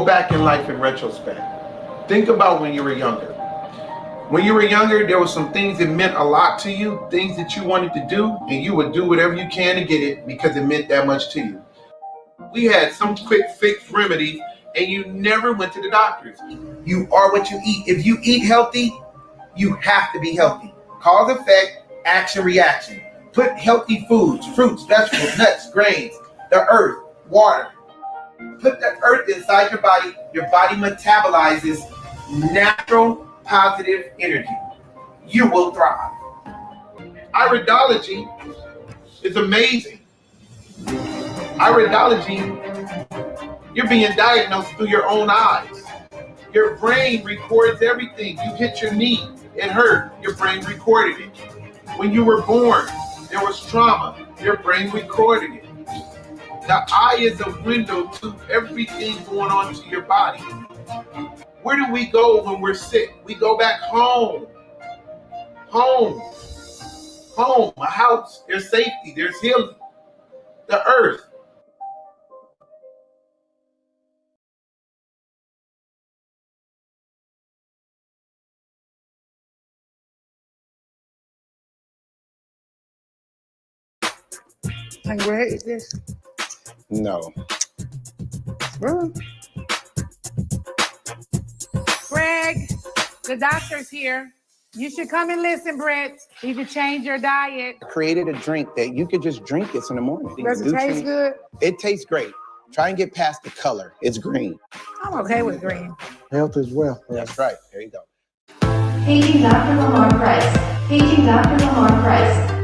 back in life in retrospect. Think about when you were younger. When you were younger, there were some things that meant a lot to you, things that you wanted to do, and you would do whatever you can to get it because it meant that much to you. We had some quick fix remedies, and you never went to the doctors. You are what you eat. If you eat healthy, you have to be healthy. Cause, effect, action, reaction. Put healthy foods, fruits, vegetables, nuts, grains, the earth, water. Put the earth inside your body metabolizes natural positive energy. You will thrive. Iridology is amazing. Iridology, you're being diagnosed through your own eyes. Your brain records everything. You hit your knee, it hurt, your brain recorded it. When you were born, there was trauma, your brain recorded it. The eye is a window to everything going on to your body. Where do we go when we're sick? We go back home. Home. Home, a house. There's safety, there's healing. The earth. Where is this? No. Really? Greg, the doctor's here. You should come and listen, Brett. You can change your diet. I created a drink that you could just drink this in the morning. Does it taste good? It tastes great. Try and get past the color. It's green. I'm okay with green. Health as well. That's right. There you go. Paging Dr. Lamar Price. Paging Dr. Lamar Price.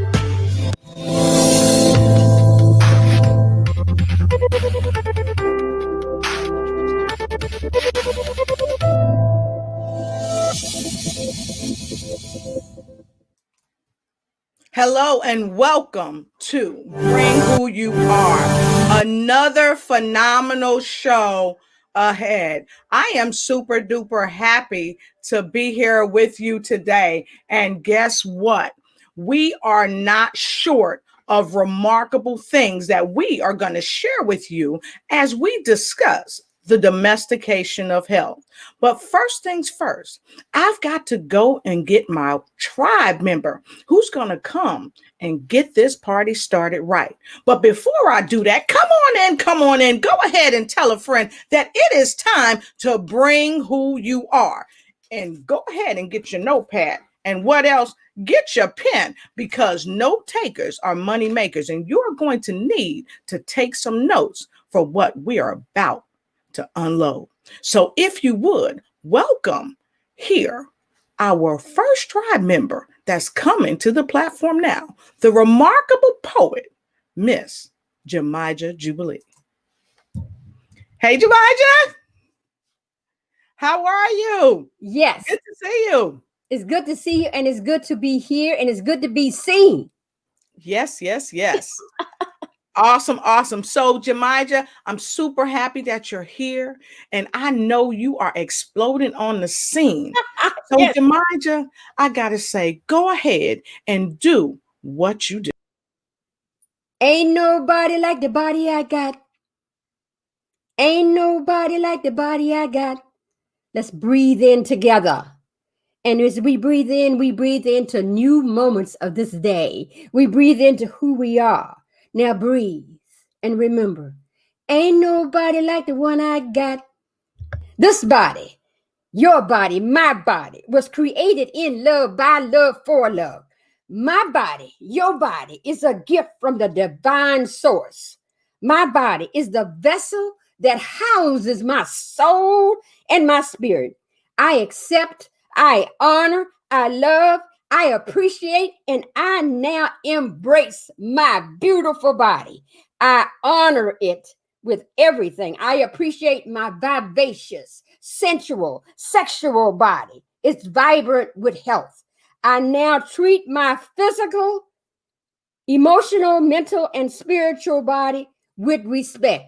Hello and welcome to Bring Who You Are. Another phenomenal show ahead. I am super duper happy to be here with you today. And guess what? We are not short of remarkable things that we are going to share with you as we discuss the domestication of health. But first things first, I've got to go and get my tribe member who's going to come and get this party started right. But before I do that, come on in. Go ahead and tell a friend that it is time to bring who you are. And go ahead and get your notepad. And what else? Get your pen, because note takers are money makers, and you're going to need to take some notes for what we are about to unload. So if you would, welcome here our first tribe member that's coming to the platform now, the remarkable poet, Miss Jemijah Jubilee. Hey, Jemijah. How are you? Yes. Good to see you. It's good to see you, and it's good to be here, and it's good to be seen. Yes. Awesome. So, Jemijah, I'm super happy that you're here, and I know you are exploding on the scene. So, yes. Jemijah, I gotta say, go ahead and do what you do. Ain't nobody like the body I got. Ain't nobody like the body I got. Let's breathe in together. And as we breathe into new moments of this day. We breathe into who we are. Now breathe and remember, ain't nobody like the one I got. This body, your body, my body, was created in love, by love, for love. My body, your body, is a gift from the divine source. My body is the vessel that houses my soul and my spirit. I accept, I honor, I love, I appreciate, and I now embrace my beautiful body. I honor it with everything. I appreciate my vivacious, sensual, sexual body. It's vibrant with health. I now treat my physical, emotional, mental, and spiritual body with respect.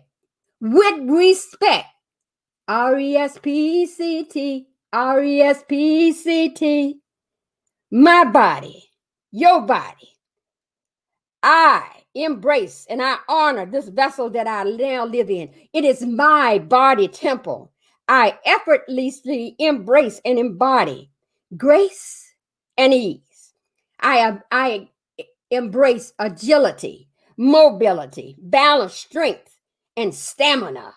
With respect. R-E-S-P-E-C-T. R-E-S-P-E-C-T. My body, your body. I embrace and I honor this vessel that I now live in. It is my body temple. I effortlessly embrace and embody grace and ease. I embrace agility, mobility, balance, strength, and stamina.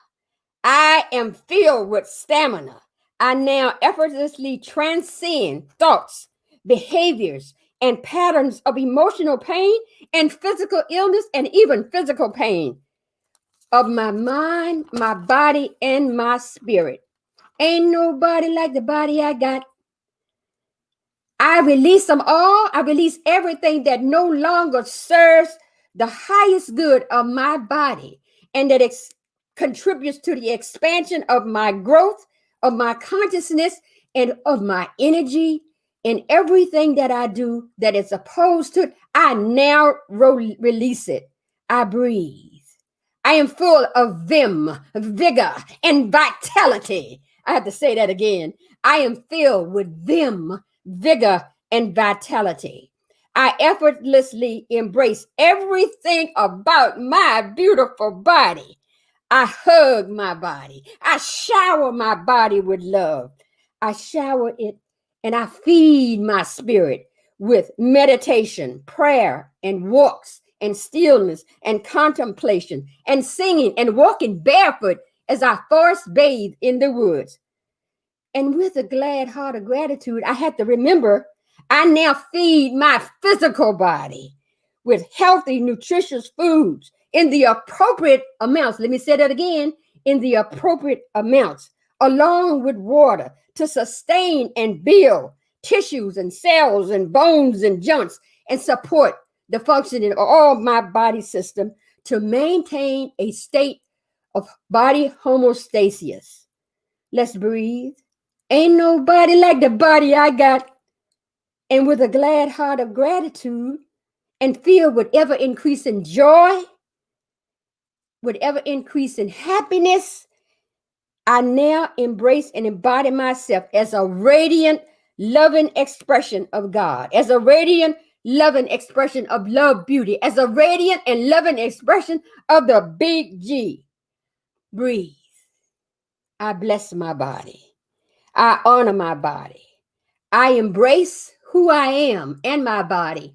I am filled with stamina. I now effortlessly transcend thoughts, behaviors, and patterns of emotional pain and physical illness and even physical pain of my mind, my body, and my spirit. Ain't nobody like the body I got. I release them all. I release everything that no longer serves the highest good of my body and that contributes to the expansion of my growth, of my consciousness, and of my energy and everything that I do that is opposed to it. I now release it. I breathe. I am full of vim, vigor, and vitality. I have to say that again. I am filled with vim, vigor, and vitality. I effortlessly embrace everything about my beautiful body. I hug my body. I shower my body with love. I shower it and I feed my spirit with meditation, prayer, and walks, and stillness, and contemplation, and singing, and walking barefoot as I forest bathe in the woods. And with a glad heart of gratitude, I had to remember I now feed my physical body with healthy, nutritious foods in the appropriate amounts. Let me say that again, in the appropriate amounts, along with water to sustain and build tissues and cells and bones and joints and support the functioning of all my body system to maintain a state of body homeostasis. Let's breathe. Ain't nobody like the body I got. And with a glad heart of gratitude and filled with ever increasing joy, with ever increasing happiness, I now embrace and embody myself as a radiant, loving expression of God, as a radiant, loving expression of love, beauty, as a radiant and loving expression of the big G. Breathe. I bless my body. I honor my body. I embrace who I am and my body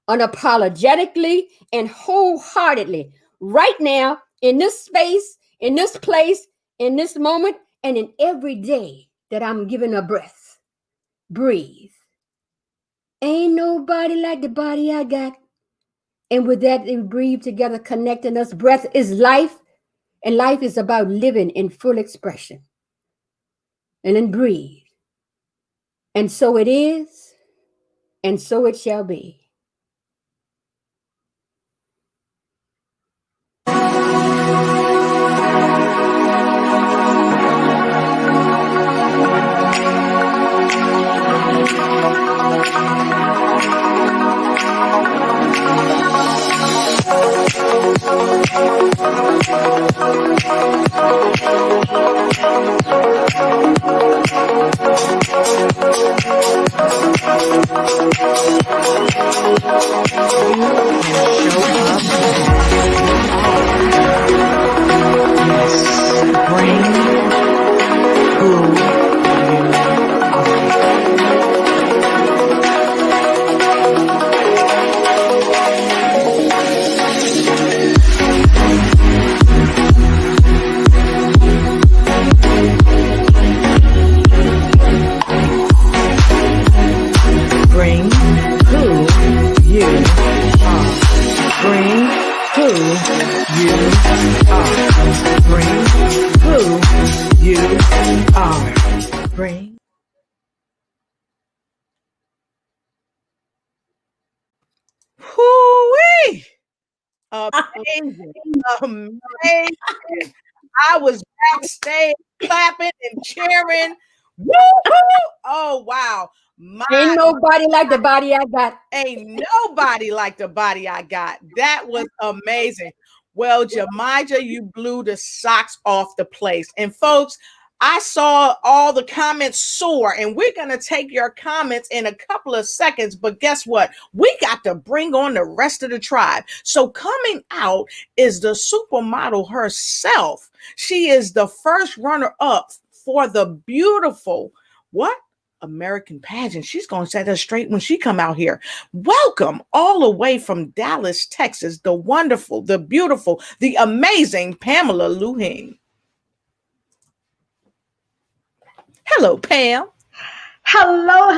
unapologetically and wholeheartedly right now in this space, in this place, in this moment, and in every day that I'm given a breath. Breathe. Ain't nobody like the body I got. And with that, we breathe together, connecting us. Breath is life, and life is about living in full expression. And then breathe. And so it is, and so it shall be. Amazing. Amazing. I was backstage clapping and cheering. Woo-hoo! Oh, wow. Ain't nobody like the body I got. Ain't nobody like the body I got. That was amazing. Well, Jemija, you blew the socks off the place. And folks, I saw all the comments soar, and we're going to take your comments in a couple of seconds. But guess what? We got to bring on the rest of the tribe. So coming out is the supermodel herself. She is the first runner-up for the beautiful, what? American pageant. She's going to set us straight when she come out here. Welcome all the way from Dallas, Texas, the wonderful, the beautiful, the amazing Pamela Luhing. Hello, Pam. Hello,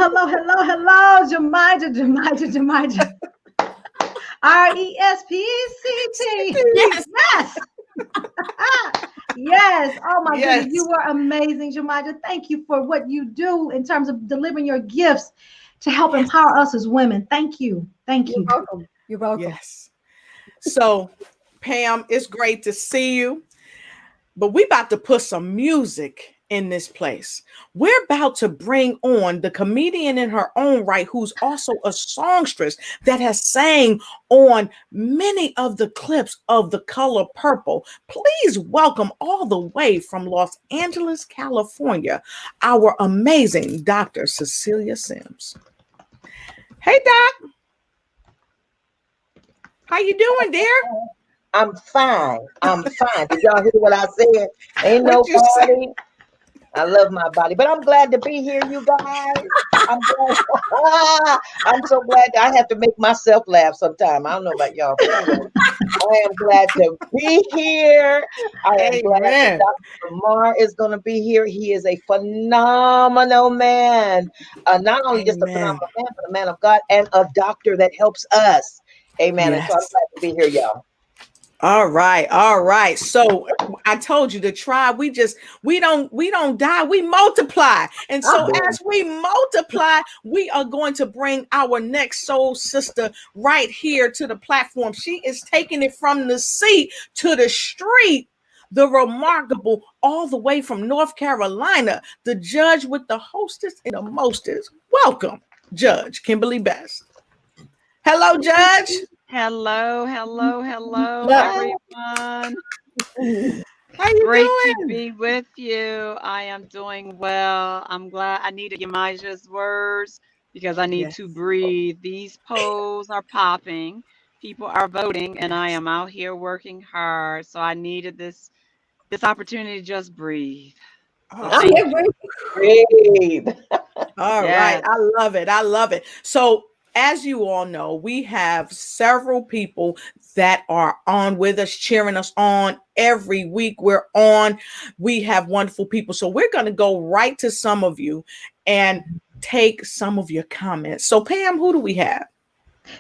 Jemija. RESPECT. Yes. Yes. Yes. Oh my Yes. goodness. You were amazing, Jemija. Thank you for what you do in terms of delivering your gifts to help empower us as women. Thank you. Thank You're you. welcome. You're welcome. Yes. So, Pam, it's great to see you. But we about to put some music in this place. We're about to bring on the comedian in her own right, who's also a songstress that has sang on many of the clips of The Color Purple. Please welcome all the way from Los Angeles, California, our amazing Dr. Cecilia Sims. Hey, Doc. How you doing, dear? I'm fine. Did y'all hear what I said? Ain't no What'd you say? party. I love my body, but I'm glad to be here, you guys. I'm glad. I'm so glad that I have to make myself laugh sometime. I don't know about y'all, but anyway, I am glad to be here. I am glad that Dr. Lamar is going to be here. He is a phenomenal man. Not only just a phenomenal man, but a man of God and a doctor that helps us. Amen. Yes. And so I'm glad to be here, y'all. All right. So I told you the tribe, we don't die, we multiply. And so as we multiply, we are going to bring our next soul sister right here to the platform. She is taking it from the sea to the street. The remarkable, all the way from North Carolina, the judge with the hostess and the mostest. Welcome, Judge Kimberly Best. Hello, Judge. Hello, Hello. everyone. How you Great doing? to be with you. I am doing well. I'm glad I needed Yamaja's words because I need to breathe. These polls are popping. People are voting, and I am out here working hard. So I needed this opportunity to just breathe. So thank you. Breathe. All right. I love it. So as you all know, we have several people that are on with us, cheering us on every week. We're on. We have wonderful people. So we're going to go right to some of you and take some of your comments. So Pam, who do we have?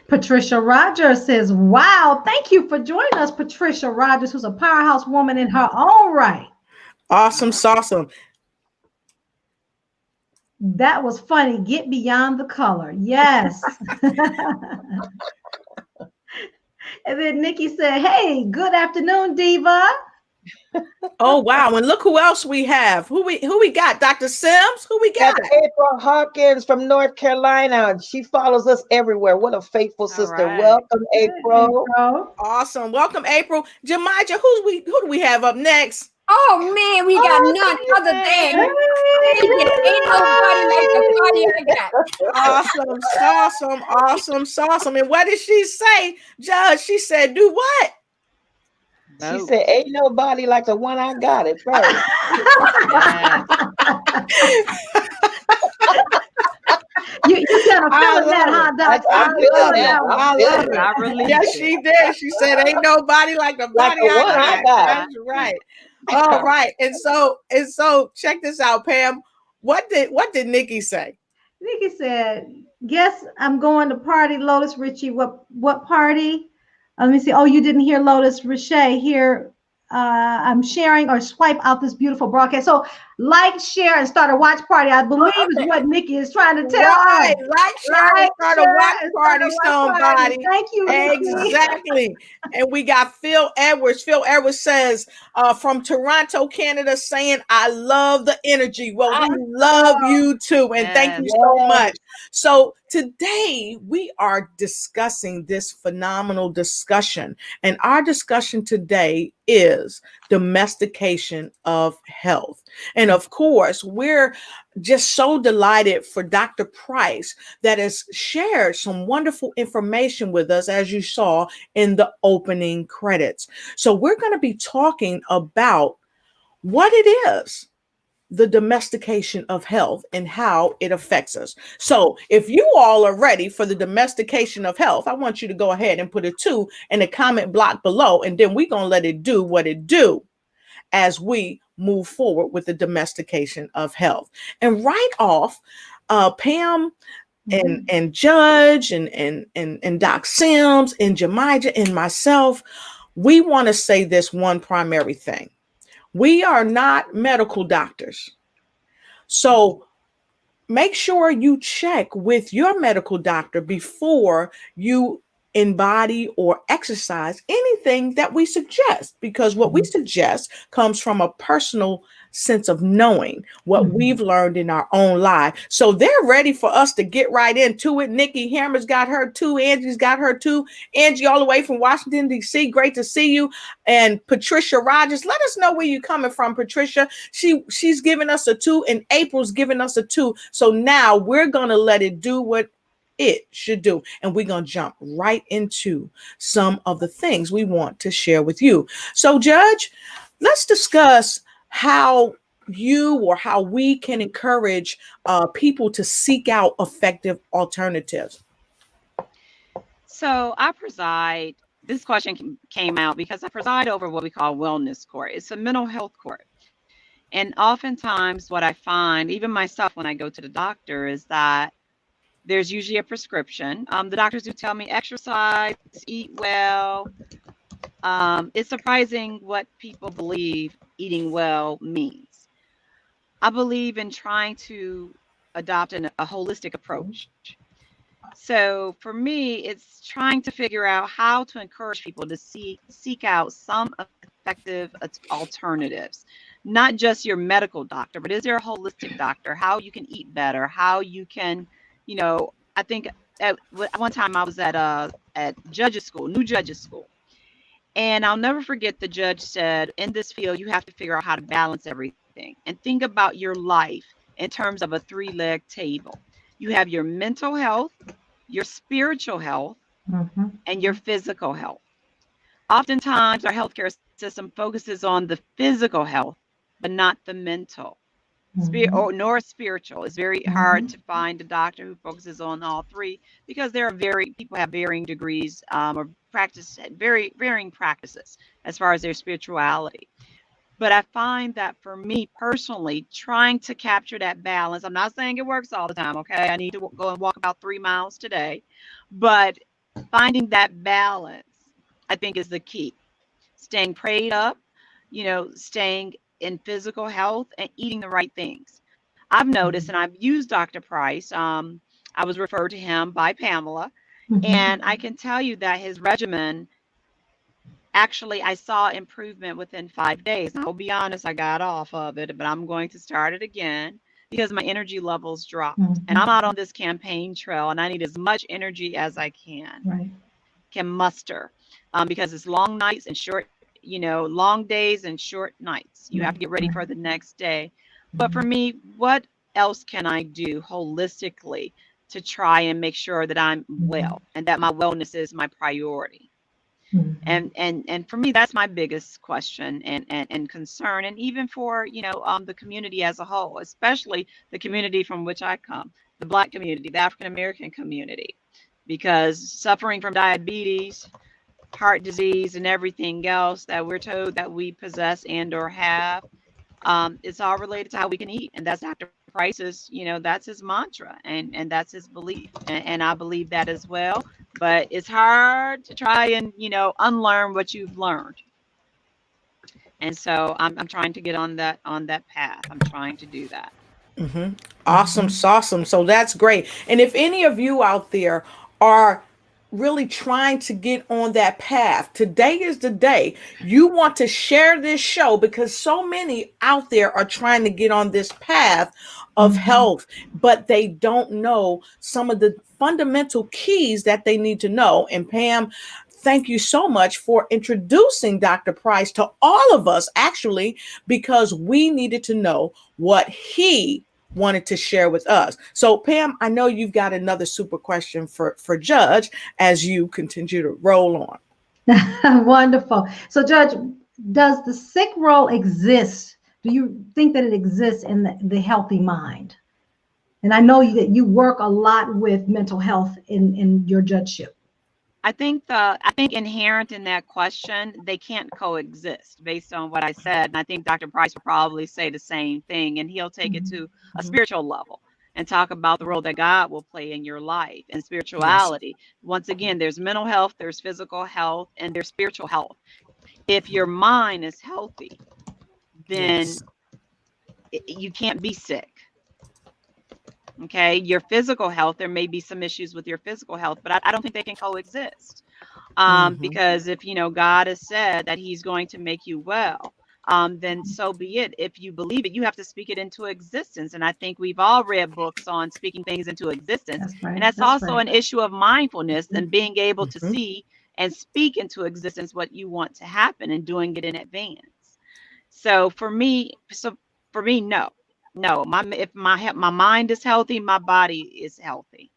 Patricia Rogers says, wow, thank you for joining us, Patricia Rogers, who's a powerhouse woman in her own right. Awesome. That was funny. Get beyond the color. Yes. And then Nikki said, hey, good afternoon, Diva. Oh, wow. And look who else we have. Who we got? Dr. Sims? Who we got? That's April Hawkins from North Carolina. She follows us everywhere. What a faithful sister. Right. Welcome, April. Awesome. Welcome, April. Jemija, who do we have up next? Oh man, we got none other than ain't nobody like the party I got. Awesome. And what did she say, Judge? She said, do what? She said, ain't nobody like the one I got. It's right. You kind of feeling that, huh, Doc? I love it. Yes, she did. She said, ain't nobody like the body I got. That's right. All right. And so check this out, Pam. What did Nikki say? Nikki said, guess I'm going to party, Lotus Richie. What party? Let me see. Oh, you didn't hear Lotus Richie here. I'm sharing or swipe out this beautiful broadcast. So like, share, and start a watch party. I believe is what Nikki is trying to tell us. Like, share, and start a watch party, somebody. Thank you, Nikki. Exactly. And we got Phil Edwards. Phil Edwards says from Toronto, Canada, saying, I love the energy. Well, we love you too. And thank you so much. So today we are discussing this phenomenal discussion. And our discussion today is domestication of health. And of course, we're just so delighted for Dr. Price that has shared some wonderful information with us, as you saw in the opening credits. So we're going to be talking about what it is the domestication of health and how it affects us. So if you all are ready for the domestication of health, I want you to go ahead and put a 2 in the comment block below, and then we're going to let it do what it do as we move forward with the domestication of health. And right off, Pam and Judge and Doc Sims and Jemijah and myself, we want to say this one primary thing. We are not medical doctors. So make sure you check with your medical doctor before you embody or exercise anything that we suggest, because what we suggest comes from a personal sense of knowing what we've learned in our own life. So they're ready for us to get right into it. Nikki Hammer's got her too. Angie's got her too. Angie all the way from Washington, D.C. Great to see you. And Patricia Rogers, let us know where you're coming from, Patricia. She's giving us a 2 and April's giving us a 2. So now we're going to let it do what it should do. And we're going to jump right into some of the things we want to share with you. So Judge, let's discuss how you or how we can encourage people to seek out effective alternatives. So I preside, this question came out because I preside over what we call wellness court. It's a mental health court. And oftentimes what I find, even myself when I go to the doctor, is that there's usually a prescription. The doctors do tell me exercise, eat well. It's surprising what people believe eating well means. I believe in trying to adopt a holistic approach. So for me, it's trying to figure out how to encourage people to seek out some effective alternatives, not just your medical doctor, but is there a holistic doctor, how you can eat better, how you can, I think at one time I was at judges school, new judges school. And I'll never forget the judge said, in this field, you have to figure out how to balance everything and think about your life in terms of a 3-leg table. You have your mental health, your spiritual health, and your physical health. Oftentimes, our healthcare system focuses on the physical health, but not the mental. Nor spiritual. It's very hard to find a doctor who focuses on all 3 because people have varying degrees or varying practices as far as their spirituality. But I find that for me personally, trying to capture that balance, I'm not saying it works all the time, okay? I need to go and walk about 3 miles today, but finding that balance, I think, is the key. Staying prayed up, staying in physical health and eating the right things. I've noticed, and I've used Dr. Price. I was referred to him by Pamela, and I can tell you that his regimen, actually, I saw improvement within 5 days. I'll be honest, I got off of it, but I'm going to start it again because my energy levels dropped. And I'm out on this campaign trail, and I need as much energy as I can muster because it's long nights and short, long days and short nights. You have to get ready for the next day. But for me, what else can I do holistically to try and make sure that I'm well and that my wellness is my priority? And for me, that's my biggest question and concern, and even for the community as a whole, especially the community from which I come, the Black community, the African American community, because suffering from diabetes, heart disease, and everything else that we're told that we possess and or have, it's all related to how we can eat, and that's Dr. Price's, that's his mantra, and that's his belief, and I believe that as well. But it's hard to try and unlearn what you've learned, and so I'm trying to get on that path. I'm trying to do that. Awesome. So that's great. And if any of you out there are really trying to get on that path, today is the day. You want to share this show because so many out there are trying to get on this path of health, but they don't know some of the fundamental keys that they need to know. And Pam, thank you so much for introducing Dr. Price to all of us, actually, because we needed to know what he wanted to share with us. So Pam, I know you've got another super question for Judge as you continue to roll on. Wonderful. So Judge, does the sick role exist? Do you think that it exists in the healthy mind? And I know that you work a lot with mental health in your judgeship. I think inherent in that question, they can't coexist based on what I said. And I think Dr. Price will probably say the same thing, and he'll take it to a spiritual level and talk about the role that God will play in your life and spirituality. Once again, there's mental health, there's physical health, and there's spiritual health. If your mind is healthy, then you can't be sick. Okay, your physical health, there may be some issues with your physical health, but I don't think they can coexist. Because if, God has said that he's going to make you well, then so be it. If you believe it, you have to speak it into existence. And I think we've all read books on speaking things into existence. That's right. And that's also an issue of mindfulness and being able to see and speak into existence what you want to happen and doing it in advance. So for me, no. No, if my mind is healthy, my body is healthy.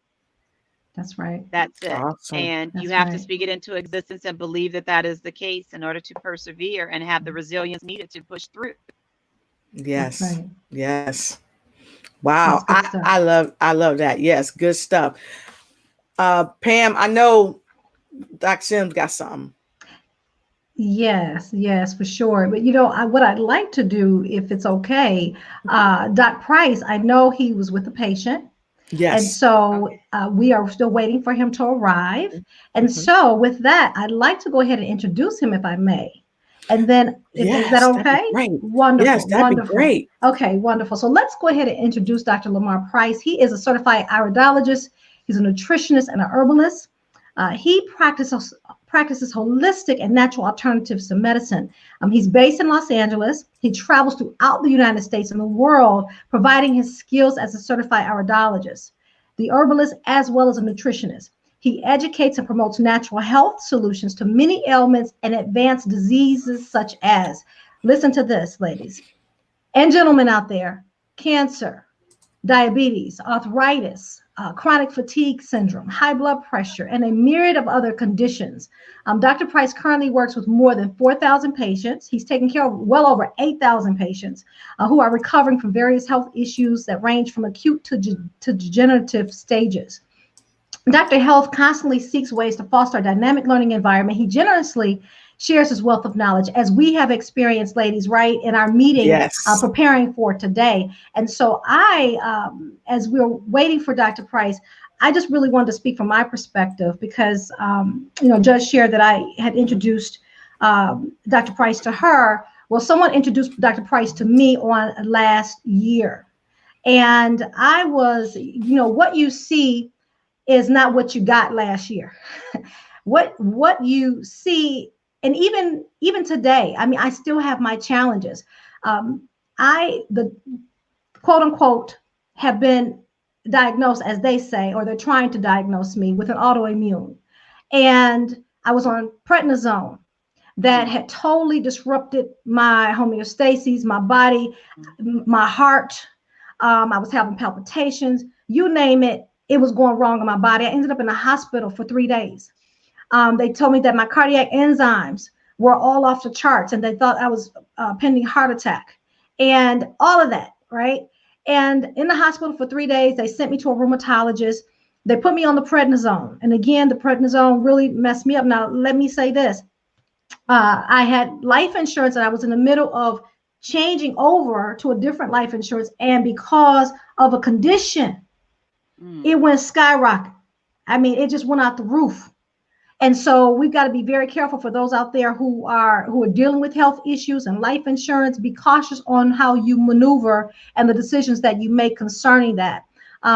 That's right. That's it. Awesome. And you have to speak it into existence and believe that that is the case in order to persevere and have the resilience needed to push through. Yes. Right. Yes. Wow. I love that. Yes. Good stuff. Pam, I know Doc Sims got something. Yes, for sure. But what I'd like to do, if it's okay, Doc Price, I know he was with a patient. Yes. And so we are still waiting for him to arrive. And so with that, I'd like to go ahead and introduce him, if I may. And then, is that okay? Wonderful. Yes, that'd be great. Okay, wonderful. So let's go ahead and introduce Dr. Lamar Price. He is a certified iridologist. He's a nutritionist and a herbalist. He practices holistic and natural alternatives to medicine. He's based in Los Angeles. He travels throughout the United States and the world, providing his skills as a certified iridologist, the herbalist, as well as a nutritionist. He educates and promotes natural health solutions to many ailments and advanced diseases such as, listen to this, ladies and gentlemen out there, cancer, diabetes, arthritis, chronic fatigue syndrome, high blood pressure, and a myriad of other conditions. Dr. Price currently works with more than 4,000 patients. He's taken care of well over 8,000 patients who are recovering from various health issues that range from acute to degenerative stages. Dr. Health constantly seeks ways to foster a dynamic learning environment. He generously shares his wealth of knowledge, as we have experienced, ladies, right, in our meeting, preparing for today. And so as we're waiting for Dr. Price, I just really wanted to speak from my perspective because, Judge shared that I had introduced Dr. Price to her. Well, someone introduced Dr. Price to me on last year. And I was, what you see is not what you got last year. What you see, and even today, I mean, I still have my challenges. The quote unquote have been diagnosed, as they say, or they're trying to diagnose me with an autoimmune. And I was on prednisone that had totally disrupted my homeostasis, my body, my heart. I was having palpitations, you name it. It was going wrong in my body. I ended up in the hospital for 3 days. They told me that my cardiac enzymes were all off the charts and they thought I was pending heart attack and all of that, right? And in the hospital for 3 days, they sent me to a rheumatologist. They put me on the prednisone. And again, the prednisone really messed me up. Now, let me say this. I had life insurance and I was in the middle of changing over to a different life insurance. And because of a condition, it went skyrocket. I mean, it just went out the roof. And so we've got to be very careful for those out there who are dealing with health issues and life insurance. Be cautious on how you maneuver and the decisions that you make concerning that,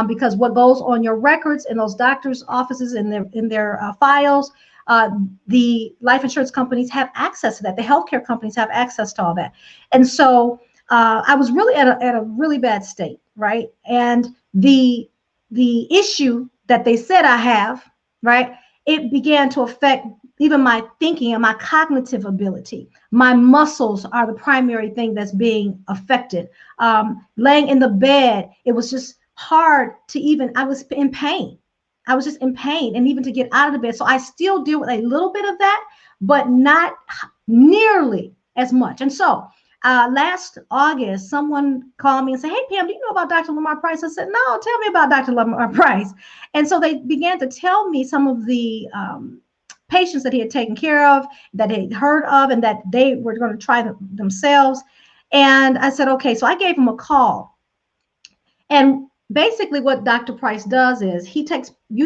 because what goes on your records in those doctors' offices in their files, the life insurance companies have access to that. The healthcare companies have access to all that. And so I was really at a really bad state, right? And the issue that they said I have, right? It began to affect even my thinking and my cognitive ability. My muscles are the primary thing that's being affected. Laying in the bed, it was just hard to I was in pain. I was just in pain, and even to get out of the bed. So I still deal with a little bit of that, but not nearly as much. And so last August, someone called me and said, "Hey, Pam, do you know about Dr. Lamar Price?" I said, "No, tell me about Dr. Lamar Price." And so they began to tell me some of the patients that he had taken care of, that he had heard of, and that they were going to try themselves. And I said, okay. So I gave him a call. And basically what Dr. Price does is you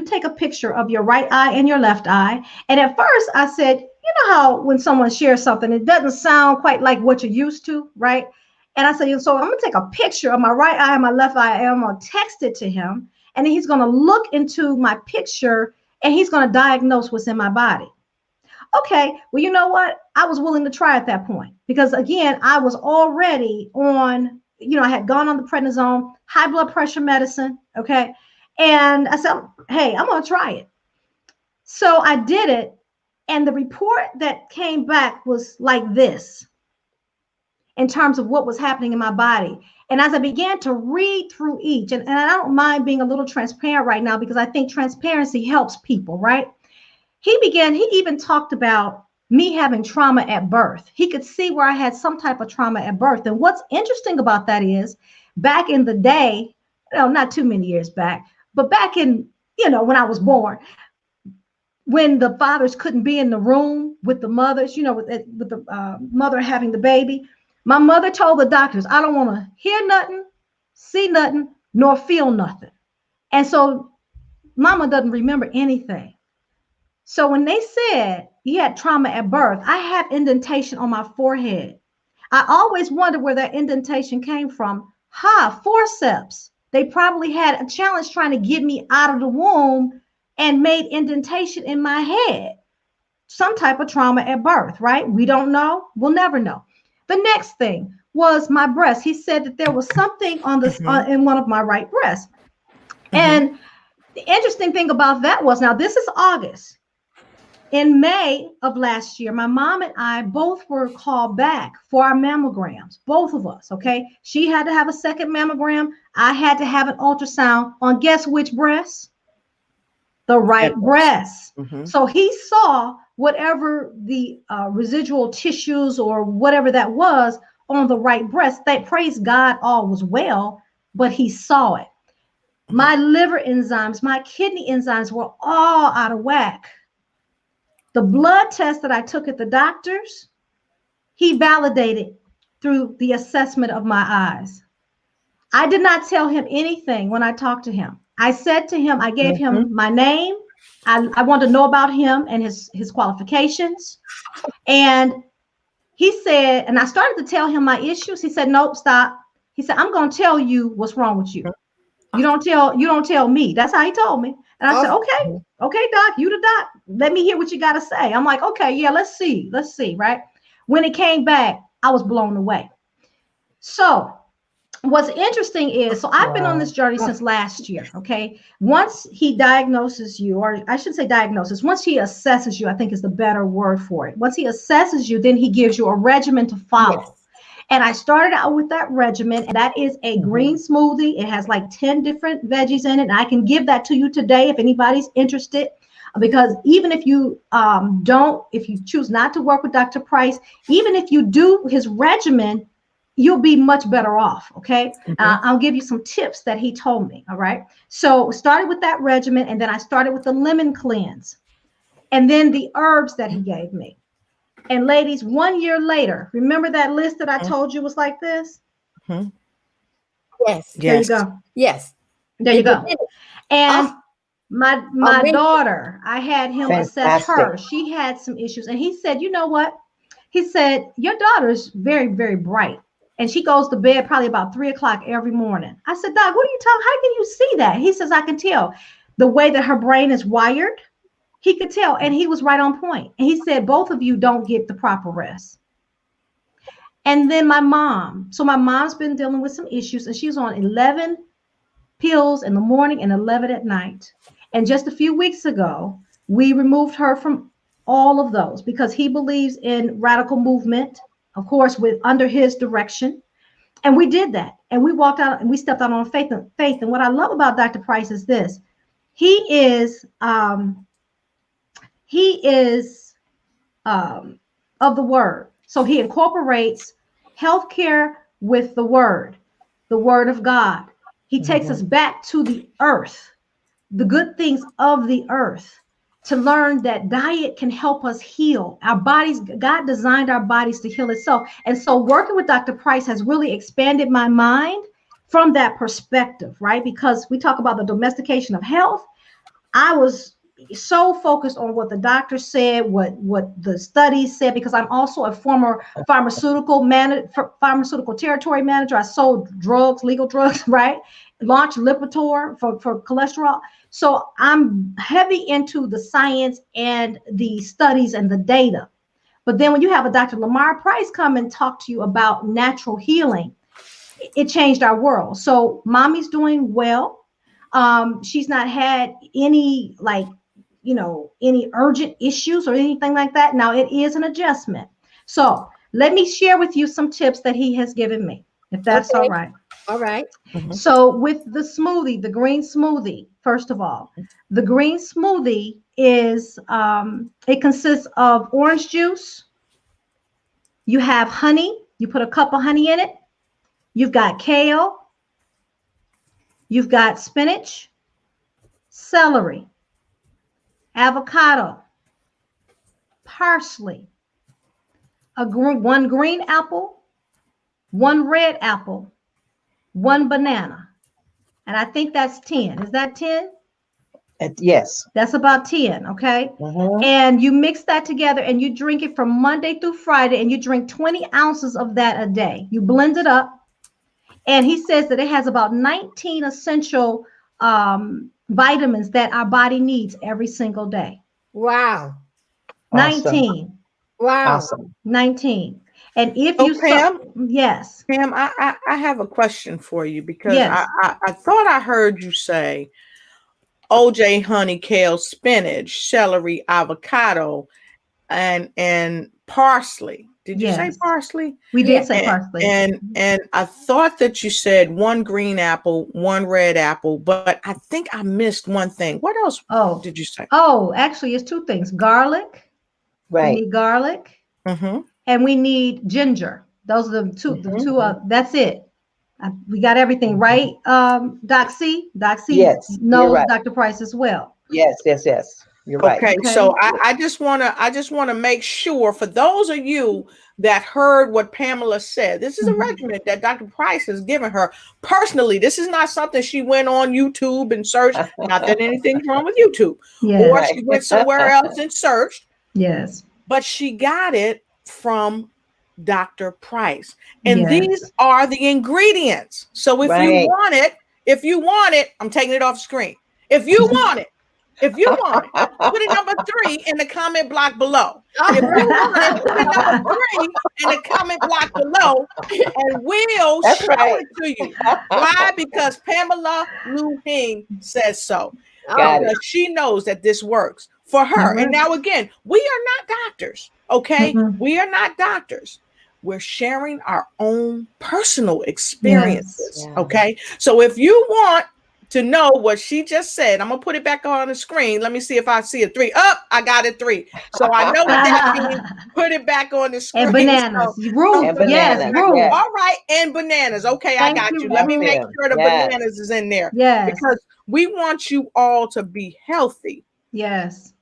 take a picture of your right eye and your left eye. And at first I said, you know how when someone shares something, it doesn't sound quite like what you're used to, right? And I said, so I'm going to take a picture of my right eye and my left eye, and I'm going to text it to him. And then he's going to look into my picture and he's going to diagnose what's in my body. Okay, well, you know what? I was willing to try at that point because, again, I was already on, I had gone on the prednisone, high blood pressure medicine, okay? And I said, hey, I'm going to try it. So I did it, and the report that came back was like this in terms of what was happening in my body. And as I began to read through each, and I don't mind being a little transparent right now because I think transparency helps people, right? He even talked about me having trauma at birth. He could see where I had some type of trauma at birth. And what's interesting about that is back in the day, not too many years back, but back in, when I was born, when the fathers couldn't be in the room with the mothers, with the mother having the baby, my mother told the doctors, I don't want to hear nothing, see nothing, nor feel nothing. And so mama doesn't remember anything. So when they said he had trauma at birth, I had indentation on my forehead. I always wondered where that indentation came from. Forceps. They probably had a challenge trying to get me out of the womb and made indentation in my head. Some type of trauma at birth, right? We don't know. We'll never know. The next thing was my breast. He said that there was something on this in one of my right breasts. And the interesting thing about that was, now this is August. In May of last year, my mom and I both were called back for our mammograms, both of us, okay? She had to have a second mammogram. I had to have an ultrasound on guess which breast? The right breast. So he saw whatever the residual tissues or whatever that was on the right breast. That, praise God, all was well, but he saw it. My liver enzymes, my kidney enzymes were all out of whack. The blood test that I took at the doctor's, he validated through the assessment of my eyes. I did not tell him anything when I talked to him. I said to him, I gave him my name. I wanted to know about him and his qualifications. And he said, and I started to tell him my issues. He said, nope, stop. He said, I'm going to tell you what's wrong with you. You don't tell me. That's how he told me. And I said, okay, doc, you the doc. Let me hear what you got to say. I'm like, okay, yeah, let's see, right? When it came back, I was blown away. So what's interesting is, so I've been on this journey since last year, okay? Once he diagnoses you, or I should say diagnosis, once he assesses you, I think is the better word for it. Once he assesses you, then he gives you a regimen to follow. Yes. And I started out with that regimen, and that is a green smoothie. It has like 10 different veggies in it. And I can give that to you today if anybody's interested, because even if you if you choose not to work with Dr. Price, even if you do his regimen, you'll be much better off, okay? I'll give you some tips that he told me, all right? So started with that regimen, and then I started with the lemon cleanse, and then the herbs that he gave me. And ladies, 1 year later, remember that list that I told you was like this? Yes. There you go. Yes. There you go. And my daughter, I had him assess her. She had some issues. And he said, you know what? He said, your daughter's very, very bright. And she goes to bed probably about 3 o'clock every morning. I said, Doc, what are you talking? How can you see that? He says, I can tell the way that her brain is wired. He could tell, and he was right on point. And he said, both of you don't get the proper rest. And then my mom. So my mom's been dealing with some issues, and she's on 11 pills in the morning and 11 at night. And just a few weeks ago, we removed her from all of those because he believes in radical movement, of course, under his direction. And we did that. And we walked out and we stepped out on faith. And what I love about Dr. Price is this. He is of the word. So he incorporates healthcare with the word of God. He takes us back to the earth, the good things of the earth, to learn that diet can help us heal our bodies. God designed our bodies to heal itself. And so working with Dr. Price has really expanded my mind from that perspective, right? Because we talk about the domestication of health. I was so focused on what the doctor said, what the studies said, because I'm also a former pharmaceutical territory manager. I sold drugs, legal drugs, right? Launched Lipitor for cholesterol. So I'm heavy into the science and the studies and the data. But then when you have a Dr. Lamar Price come and talk to you about natural healing, it changed our world. So mommy's doing well. She's not had any any urgent issues or anything like that. Now it is an adjustment. So let me share with you some tips that he has given me, if that's all right. All right. So with the smoothie, the green smoothie, first of all, the green smoothie is, it consists of orange juice. You have honey. You put a cup of honey in it. You've got kale. You've got spinach, celery, avocado, parsley, one green apple, one red apple, one banana. And I think that's 10. Is that 10? Yes. That's about 10, okay? Mhm. And you mix that together and you drink it from Monday through Friday, and you drink 20 ounces of that a day. You blend it up. And he says that it has about 19 essential vitamins that our body needs every single day. Wow. 19. Wow. Awesome. 19. And if So, you Pam, yes. Pam, I have a question for you, because Yes. I thought I heard you say OJ, honey, kale, spinach, celery, avocado, and parsley. Did you say Yes. parsley? We did Yes. say parsley. And I thought that you said one green apple, one red apple, but I think I missed one thing. What else did you say? Oh, actually, it's two things. Garlic. We Right. need garlic. Mm-hmm. And we need ginger. Those are the two. That's it. We got everything right. Doc C. Doc C Yes, you're knows right. Dr. Price as well. Yes. You're right. Okay, so I just wanna make sure, for those of you that heard what Pamela said, this is a regimen that Dr. Price has given her personally. This is not something she went on YouTube and searched. Not that anything's wrong with YouTube, Yes. or she went somewhere else and searched, Yes. but she got it from Dr. Price. And Yes. these are the ingredients. So if you want it, I'm taking it off the screen. If you want it, put it number 3 in the comment block below. If you want it, put it number 3 in the comment block below, and we'll show it to you. Why? Because Pamela Lou Hing says so. Because she knows that this works for her. And now again, we are not doctors, okay? We are not doctors. We're sharing our own personal experiences, okay? So if you want to know what she just said, I'm gonna put it back on the screen. Let me see if I see a 3. I got a 3. So I know what that means. Put it back on the screen. And bananas. So, Root. Yes, root. Yes. All right, and bananas. Okay, I got you. Let me make sure the bananas is in there. Yes. Because we want you all to be healthy. Yes.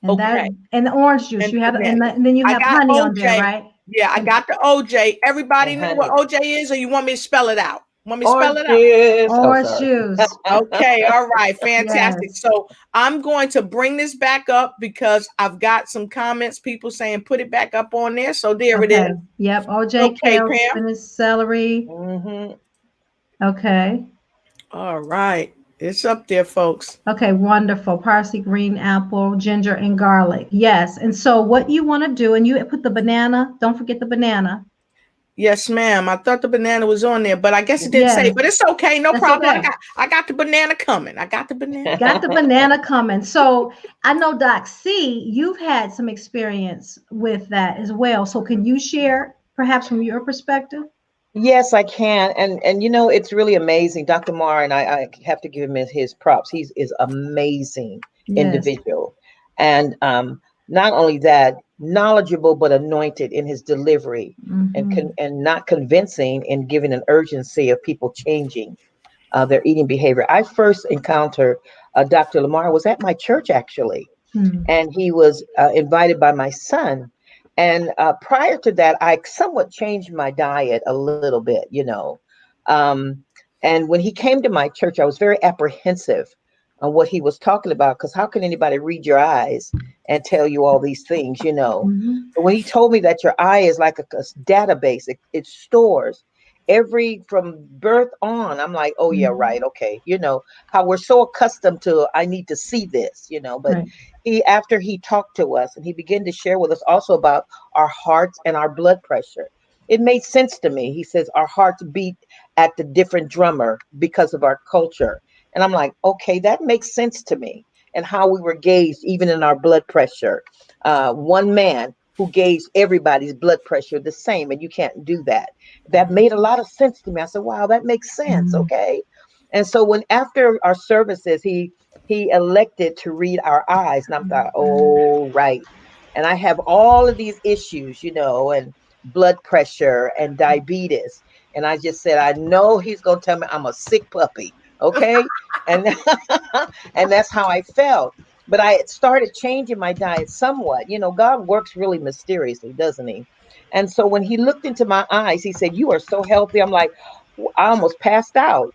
And Okay. and the orange juice. And You have, bananas. and then you have honey on there, right? Yeah, I got the OJ. Everybody And know honey. what OJ is, or you want me to spell it out? Want me to spell it out? Juice. Orange juice. Okay, all right, fantastic. Yes. So I'm going to bring this back up because I've got some comments, people saying put it back up on there. So there it is. Yep. OJ, Okay, kale, Pam. spinach, celery. Okay. All right, it's up there, folks. Okay, wonderful. Parsley, green apple, ginger, and garlic. Yes. And so what you want to do, and you put the banana, don't forget the banana. Yes, ma'am. I thought the banana was on there, but I guess it didn't say, but it's okay. No problem. Okay. I got the banana coming. Got the banana coming. So I know, Doc C, you've had some experience with that as well. So can you share perhaps from your perspective? Yes, I can. And you know, it's really amazing. Dr. Mar, and I have to give him his props. He's amazing individual. And not only that, knowledgeable but anointed in his delivery, Mhm. and not convincing in giving an urgency of people changing their eating behavior. I first encountered Dr. Lamar was at my church actually, Hmm. and he was invited by my son. And prior to that, I somewhat changed my diet a little bit, you know. Um, and when he came to my church, I was very apprehensive on what he was talking about, because how can anybody read your eyes and tell you all these things, you know? Mhm. But when he told me that your eye is like a database, it stores every from birth on, I'm like, oh yeah, right, Mhm. okay, you know how we're so accustomed to, I need to see this, you know. But Right. he, after he talked to us, and he began to share with us also about our hearts and our blood pressure, it made sense to me. He says our hearts beat at the different drummer because of our culture, and I'm like, okay, that makes sense to me. And how we were gauged even in our blood pressure, one man who gauged everybody's blood pressure the same, and you can't do that. That made a lot of sense to me. I said, wow, that makes sense. Mhm. Okay. And so when after our services, he elected to read our eyes, and I'm thought, oh right. And I have all of these issues, you know, and blood pressure and diabetes. And I just said, I know he's gonna tell me I'm a sick puppy. Okay. And and that's how I felt. But I had started changing my diet somewhat. You know, God works really mysteriously, doesn't he? And so when he looked into my eyes, he said, "You are so healthy." I'm like, I almost passed out,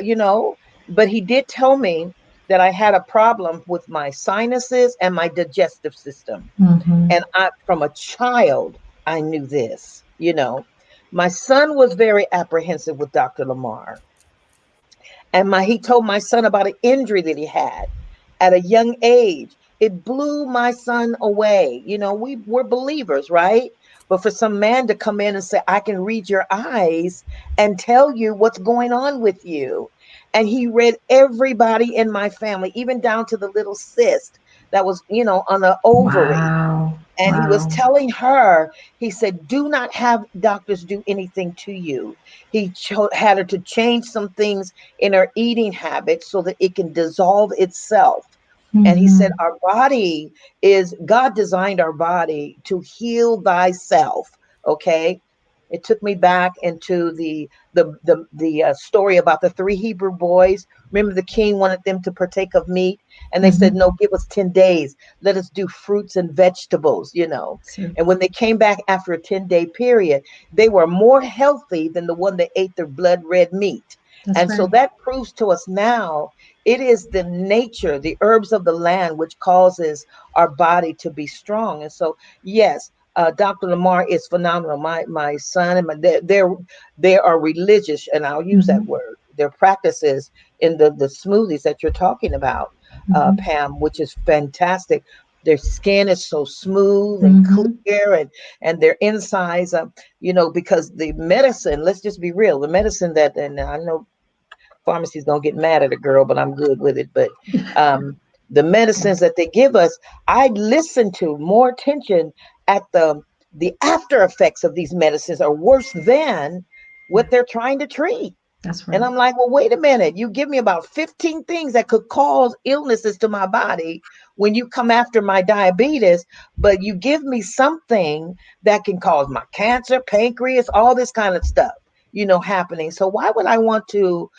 you know. But he did tell me that I had a problem with my sinuses and my digestive system. Mhm. And from a child, I knew this, you know. My son was very apprehensive with Dr. Lamar. And he told my son about an injury that he had at a young age. It blew my son away. You know, we're believers, right? But for some man to come in and say, I can read your eyes and tell you what's going on with you. And he read everybody in my family, even down to the little cyst that was, you know, on the ovary. Wow. And he was Wow. telling her, he said, do not have doctors do anything to you. He had her to change some things in her eating habits so that it can dissolve itself. And he said, Mhm. our body is, God designed our body to heal thyself. Okay. It took me back into the story about the three Hebrew boys. Remember, the king wanted them to partake of meat, and they said, Mhm. "No, give us 10 days. Let us do fruits and vegetables." You know, So and when they came back after a 10-day period, they were more healthy than the one that ate the blood red meat. that's And so right. that proves to us now it is the nature, the herbs of the land, which causes our body to be strong. And so, yes, Dr. Lamar is phenomenal. My son and they are religious, and I'll use that Mhm. word. Their practices in the smoothies that you're talking about, Mhm. Pam, which is fantastic. Their skin is so smooth and Mhm. clear, and their insides, you know, because the medicine. Let's just be real. The medicine that, and I know pharmacy's gonna get mad at a girl, but I'm good with it. But um, the medicines that they give us, I listen to more attention at the after effects of these medicines are worse than what they're trying to treat. That's And right. I'm like, well, wait a minute. You give me about 15 things that could cause illnesses to my body when you come after my diabetes, but you give me something that can cause my cancer, pancreas, all this kind of stuff, you know, happening. So why would I want to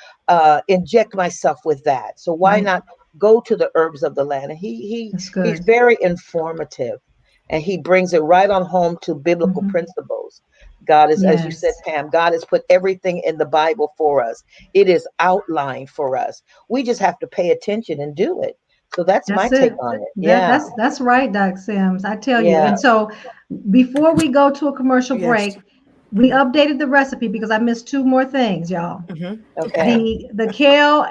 inject myself with that? So why Right. not go to the herbs of the land? And That's he's good. very informative, and he brings it right on home to biblical Mhm. principles. God is, as you said, Yes. Pam, God has put everything in the Bible for us. It is outlined for us. We just have to pay attention and do it. So that's my That's take it. on it. That Yeah. that's right, Doc Sims. I tell you. Yeah. And so before we go to a commercial Yes. break, we updated the recipe because I missed two more things, y'all. Okay. The kale,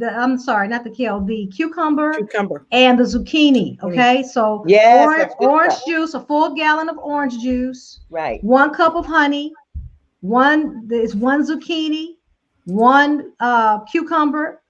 I'm sorry, not the kale, the cucumber Cucumber. and the zucchini. Mm. Okay, so Yes, that's good orange stuff. juice, a full gallon of orange juice, Right. 1 cup of honey, one zucchini, one cucumber.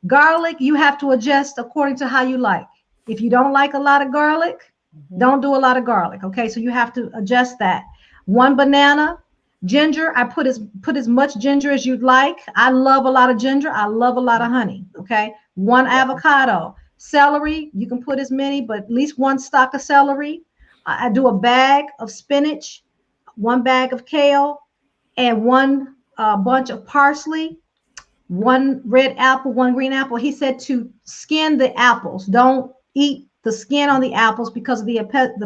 Garlic, you have to adjust according to how you like. If you don't like a lot of garlic, Mhm. don't do a lot of garlic. Okay, so you have to adjust that. One banana, ginger. I put as much ginger as you'd like. I love a lot of ginger. I love a lot of honey. Okay, one Yeah. avocado, celery. You can put as many, but at least one stalk of celery. I do a bag of spinach, 1 bag of kale, and one bunch of parsley, 1 red apple, 1 green apple. He said to skin the apples. Don't eat the skin on the apples because of the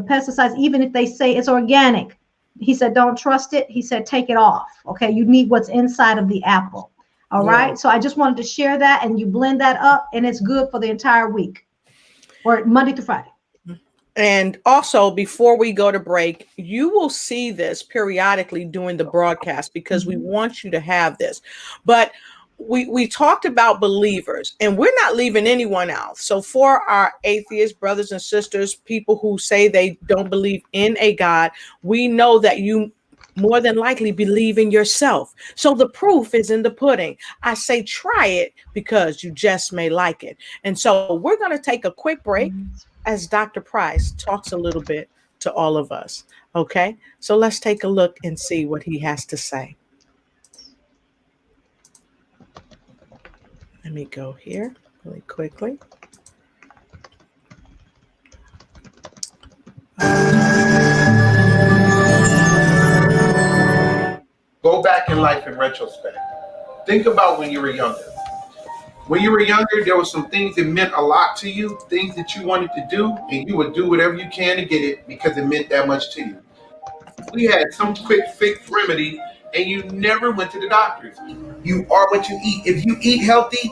pesticides, even if they say it's organic. He said, don't trust it. He said, take it off. Okay. You need what's inside of the apple. All right. So I just wanted to share that, and you blend that up, and it's good for the entire week, or Monday to Friday. And also, before we go to break, you will see this periodically during the broadcast because we want you to have this. But we talked about believers, and we're not leaving anyone out. So for our atheist brothers and sisters, people who say they don't believe in a God, we know that you more than likely believe in yourself. So the proof is in the pudding. I say try it because you just may like it. And so we're going to take a quick break as Dr. Price talks a little bit to all of us. Okay, so let's take a look and see what he has to say. Let me go here really quickly. Go back in life in retrospect. Think about when you were younger. When you were younger, there were some things that meant a lot to you, things that you wanted to do, and you would do whatever you can to get it because it meant that much to you. We had some quick fix remedy, and you never went to the doctors. You are what you eat. If you eat healthy,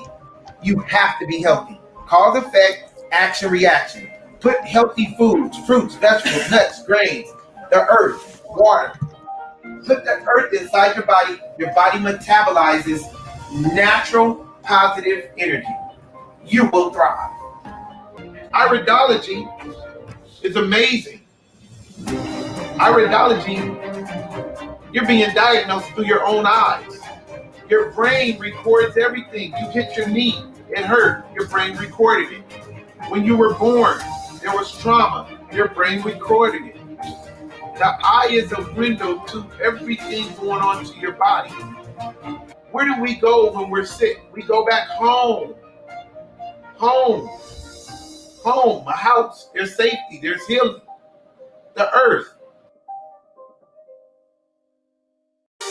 you have to be healthy. Cause, effect, action, reaction. Put healthy foods, fruits, vegetables, nuts, grains, the earth, water. Put the earth inside your body metabolizes natural positive energy. You will thrive. Iridology is amazing. Iridology, you're being diagnosed through your own eyes. Your brain records everything. You hit your knee, it hurt, your brain recorded it. When you were born, there was trauma, your brain recorded it. The eye is a window to everything going on to your body. Where do we go when we're sick? We go back home. Home. Home, a house. There's safety, there's healing. The earth.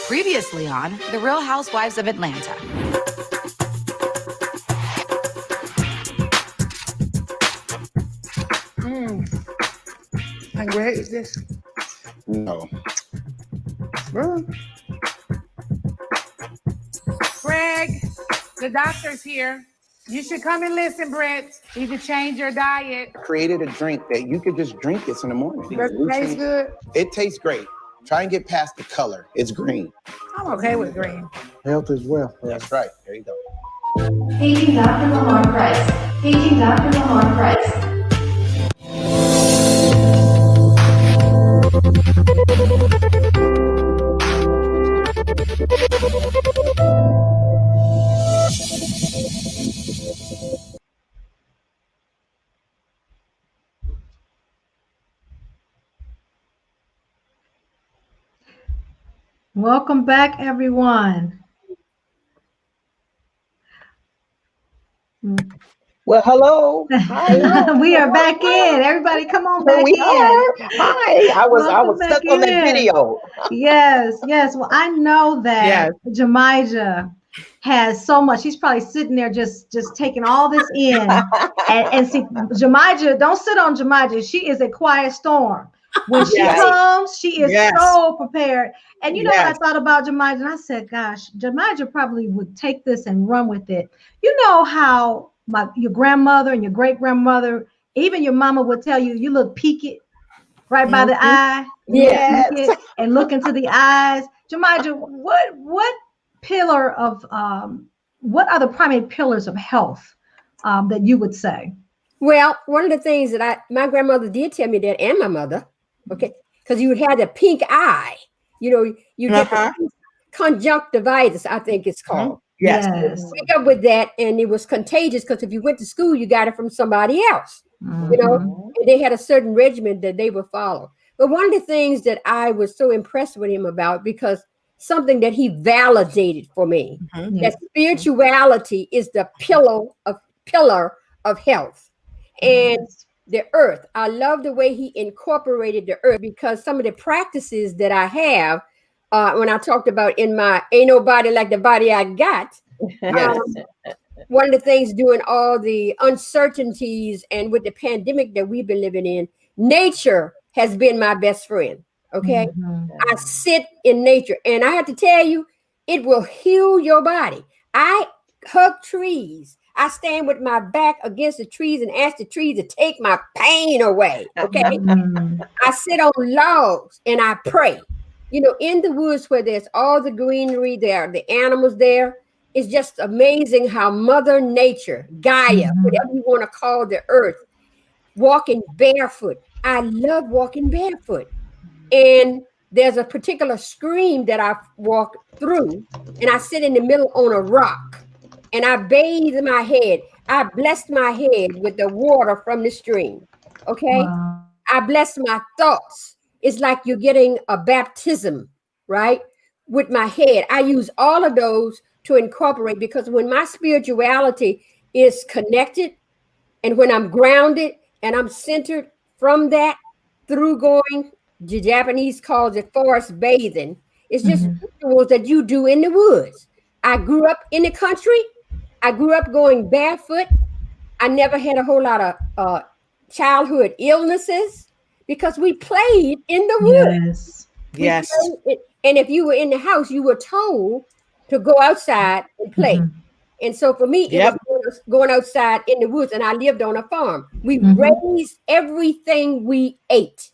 Previously on The Real Housewives of Atlanta. How great is this? No. Greg, the doctor's here. You should come and listen, Brett. You can change your diet. I created a drink that you could just drink this in the morning. Does it taste good? It tastes great. Try and get past the color. It's green. I'm okay with green. Health as well. That's right. There you go. Paging Dr. Lamar Price. Paging Dr. Lamar Price. Welcome back, everyone. Well, hello. Hi. We are back in. Everybody, come on back We in. are. Hi. I was Welcome stuck back on that in. video. Yes. Well, I know that Jamija has so much. He's probably sitting there just taking all this in. and see, Jamija, don't sit on Jamija. She is a quiet storm. When she comes, she is so prepared. And you know what I thought about Jamija? And I said, gosh, Jamija probably would take this and run with it. You know how your grandmother and your great-grandmother, even your mama would tell you, you look peaked right by the eye. Yes. And look into the eyes. Jamija, what pillar of, what are the primary pillars of health that you would say? Well, one of the things that my grandmother did tell me that, and my mother, okay, because you would have the pink eye, you get the conjunctivitis, I think it's called. Yes. Wake up with that, and it was contagious because if you went to school, you got it from somebody else. And they had a certain regimen that they would follow. But one of the things that I was so impressed with him about, because something that he validated for me, that spirituality is the pillar of health. And the earth. I love the way he incorporated the earth because some of the practices that I have, when I talked about in my Ain't Nobody Like the Body I Got, Yes. one of the things during all the uncertainties and with the pandemic that we've been living in, nature has been my best friend. Okay. I sit in nature and I have to tell you, it will heal your body. I hug trees. I stand with my back against the trees and ask the trees to take my pain away. Okay. I sit on logs and I pray. You know, in the woods where there's all the greenery there, the animals there, it's just amazing how Mother Nature, Gaia, whatever you want to call the earth, walking barefoot. I love walking barefoot. And there's a particular stream that I walk through, and I sit in the middle on a rock, and I bathe my head. I bless my head with the water from the stream. Okay. Wow. I bless my thoughts. It's like you're getting a baptism, right? With my head. I use all of those to incorporate because when my spirituality is connected and when I'm grounded and I'm centered from that through going, the Japanese calls it forest bathing. It's just rituals that you do in the woods. I grew up in the country. I grew up going barefoot. I never had a whole lot of childhood illnesses because we played in the woods. Yes. And if you were in the house, you were told to go outside and play. And so for me, it was going outside in the woods, and I lived on a farm. We raised everything we ate.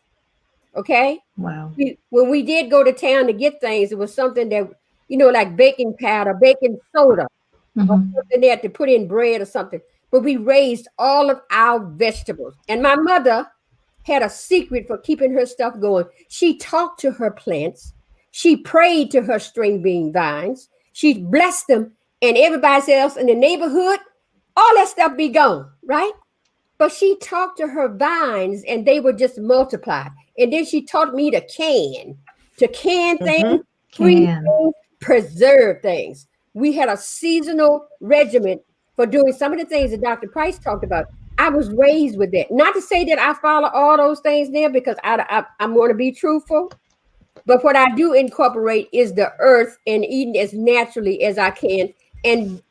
Okay. Wow. When we did go to town to get things, it was something that, you know, like baking powder, baking soda, or something there to put in bread or something. But we raised all of our vegetables. And my mother had a secret for keeping her stuff going. She talked to her plants. She prayed to her string bean vines. She blessed them, and everybody else in the neighborhood, all that stuff be gone, right? But she talked to her vines, and they would just multiply. And then she taught me to can things, freeze things, preserve things. We had a seasonal regimen for doing some of the things that Dr. Price talked about. I was raised with that. Not to say that I follow all those things there because I'm going to be truthful. But what I do incorporate is the earth and eating as naturally as I can and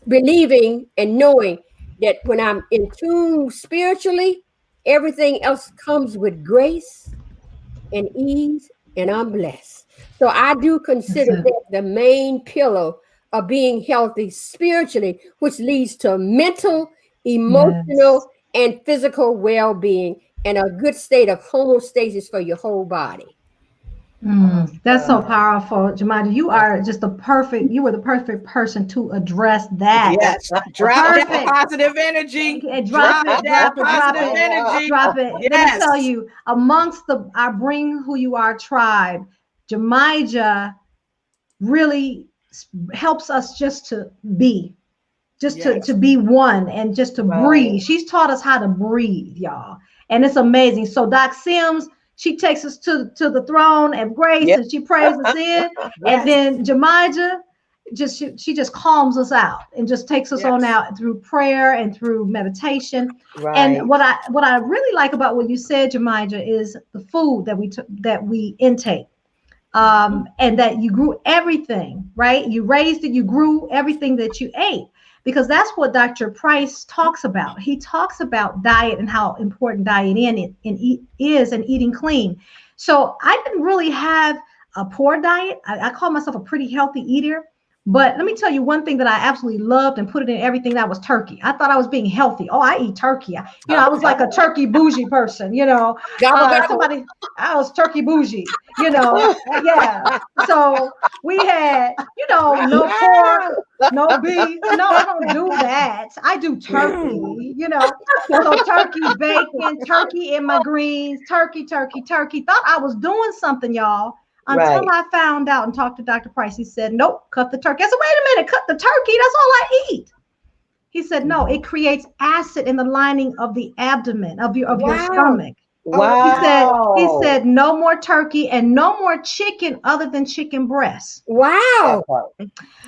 believing and knowing that when I'm in tune spiritually, everything else comes with grace and ease, and I'm blessed. So I do consider that the main pillar of being healthy spiritually, which leads to mental, emotional, and physical well-being and a good state of homeostasis for your whole body. That's so powerful, Jemima. You are just you were the perfect person to address that. Yes, drop that positive energy. Drop it. Energy. Drop it. Yes. Let me tell you, amongst our Bring Who You Are tribe, Jemima really helps us just to be, to be one and just to breathe. She's taught us how to breathe, y'all. And it's amazing. So Doc Sims, she takes us to the throne of grace and she prays us in. And then Jemima, she just calms us out and just takes us on out through prayer and through meditation. And what I really like about what you said, Jemima, is the food that we intake. And that you grew everything, right? You raised it, you grew everything that you ate, because that's what Dr. Price talks about. He talks about diet and how important diet is and eating clean. So I didn't really have a poor diet. I call myself a pretty healthy eater. But let me tell you one thing that I absolutely loved and put it in everything, that was turkey. I thought I was being healthy. Oh, I eat turkey. I was like a turkey bougie person, I was turkey bougie, yeah. So we had, no pork, no beef. No, I don't do that. I do turkey, So turkey bacon, turkey in my greens, turkey. Thought I was doing something, y'all. Until I found out and talked to Dr. Price. He said, nope, cut the turkey. I said, wait a minute, cut the turkey. That's all I eat. He said, no, it creates acid in the lining of the abdomen, of your stomach. Wow. He said no more turkey and no more chicken other than chicken breasts. Wow.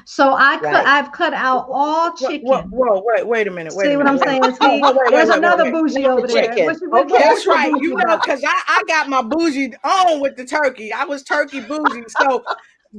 So Right. I've cut out all chicken. Whoa, wait a minute. See what I'm saying? See, Wait, there's wait, another wait. bougie over there. Chicken. What That's you right. bougie You know, about? because I got my bougie on with the turkey. I was turkey bougie. So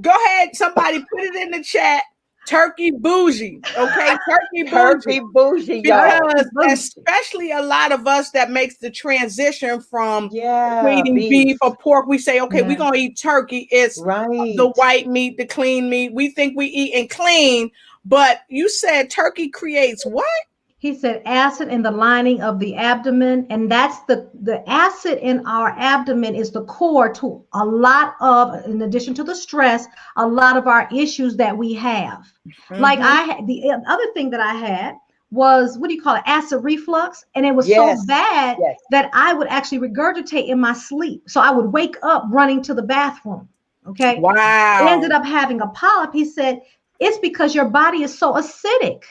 go ahead, somebody put it in the chat. Turkey bougie. Okay, turkey Turkey bougie, y'all. Because especially a lot of us that makes the transition from eating beef. beef or pork, we say, okay, we're gonna eat turkey. It's the white meat, the clean meat. We think we eating clean, but you said turkey creates what? He said acid in the lining of the abdomen, and that's the acid in our abdomen is the core to a lot of, in addition to the stress, a lot of our issues that we have. Like the other thing that I had was, what do you call it, acid reflux, and it was so bad that I would actually regurgitate in my sleep. So I would wake up running to the bathroom. Okay. Wow. Ended up having a polyp. He said it's because your body is so acidic.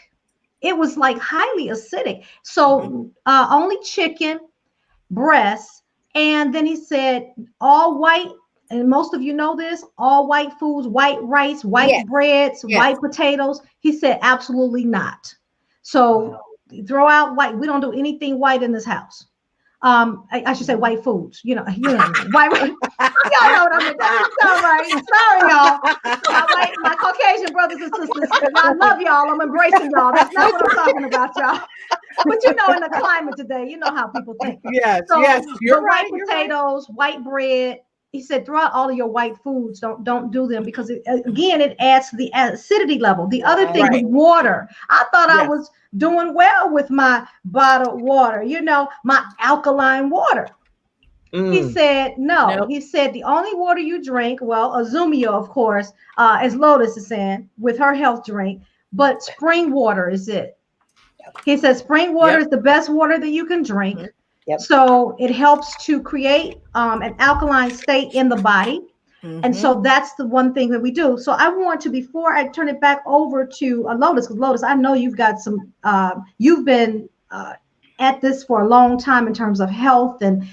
It was like highly acidic. So only chicken, breasts, and then he said all white, and most of you know this, all white foods, white rice, white breads, white potatoes. He said absolutely not. So throw out white. We don't do anything white in this house. I should say white foods. You know, white. Y'all know what I mean. That's all right. Sorry, y'all. My Caucasian brothers and sisters. I love y'all. I'm embracing y'all. That's not what I'm talking about, y'all. But you know, in the climate today, you know how people think. Yes, so you're right. right. White potatoes, white bread. He said, throw out all of your white foods. Don't do them because it adds to the acidity level. The other thing was water. I thought I was doing well with my bottled water, you know, my alkaline water. He said, no. Nope. He said, the only water you drink, well, Azumia, of course, as Lotus is saying, with her health drink, but spring water is it. He said, spring water is the best water that you can drink. So it helps to create an alkaline state in the body. And so that's the one thing that we do. So I want to, before I turn it back over to Lotus, because Lotus, I know you've got some, you've been at this for a long time in terms of health and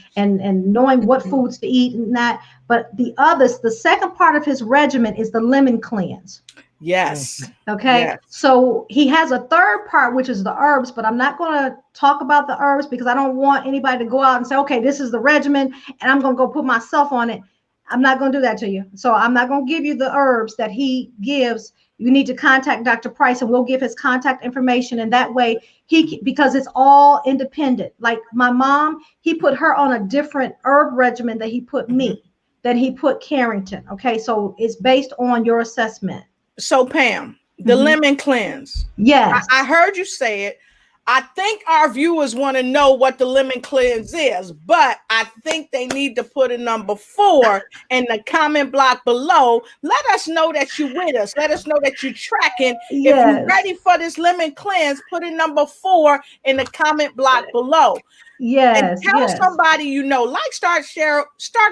knowing what foods to eat and that. But the second part of his regimen is the lemon cleanse. Yes. Okay. Yes. So he has a third part, which is the herbs, but I'm not going to talk about the herbs because I don't want anybody to go out and say, okay, this is the regimen and I'm going to go put myself on it. I'm not going to do that to you. So I'm not going to give you the herbs that he gives. You need to contact Dr. Price and we'll give his contact information. And that way because it's all independent. Like my mom, he put her on a different herb regimen that he put me, that he put Carrington. Okay. So it's based on your assessment. So Pam, the lemon cleanse. Yes. I heard you say it. I think our viewers want to know what the lemon cleanse is, but I think they need to put a number 4 in the comment block below. Let us know that you're with us. Let us know that you're tracking. Yes. If you're ready for this lemon cleanse, put a number 4 in the comment block below. Yes. And tell somebody you know, start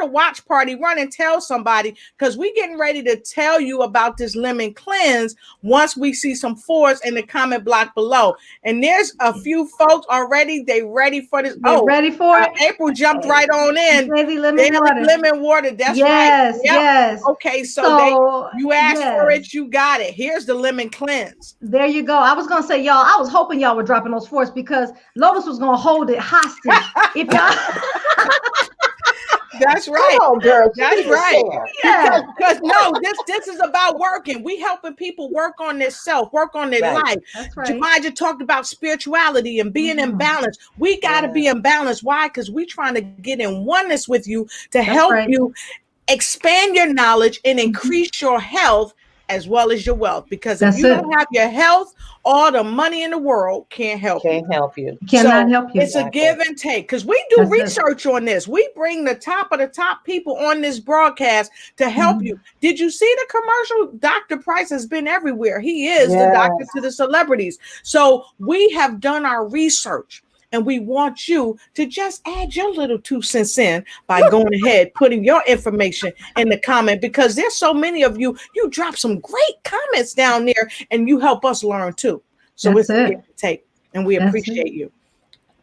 a watch party, run and tell somebody, because we're getting ready to tell you about this lemon cleanse once we see some 4s in the comment block below. And there's a few folks already, they ready for this. Ready for it? April jumped right on in. Daily lemon water. That's right. Yep. Yes. Okay, so you asked for it, you got it. Here's the lemon cleanse. There you go. I was gonna say, y'all, I was hoping y'all were dropping those 4s because Lotus was gonna hold it hostage. If y'all That's right. Come on, girl. That's right. Yeah. Because no, this is about working. We helping people work on their self, work on their life. That's right. Jemija talked about spirituality and being in balance. We got to be in balance. Why? Because we trying to get in oneness with you to help you expand your knowledge and increase your health as well as your wealth. Because if you don't have your health, all the money in the world can't help you. Cannot help you. It's a give and take because we do research on this. We bring the top of the top people on this broadcast to help you. Did you see the commercial? Dr. Price has been everywhere. He is the doctor to the celebrities. So we have done our research. And we want you to just add your little 2 cents in by going ahead, putting your information in the comment, because there's so many of you. You drop some great comments down there and you help us learn too. So it's a give and take, and we appreciate you.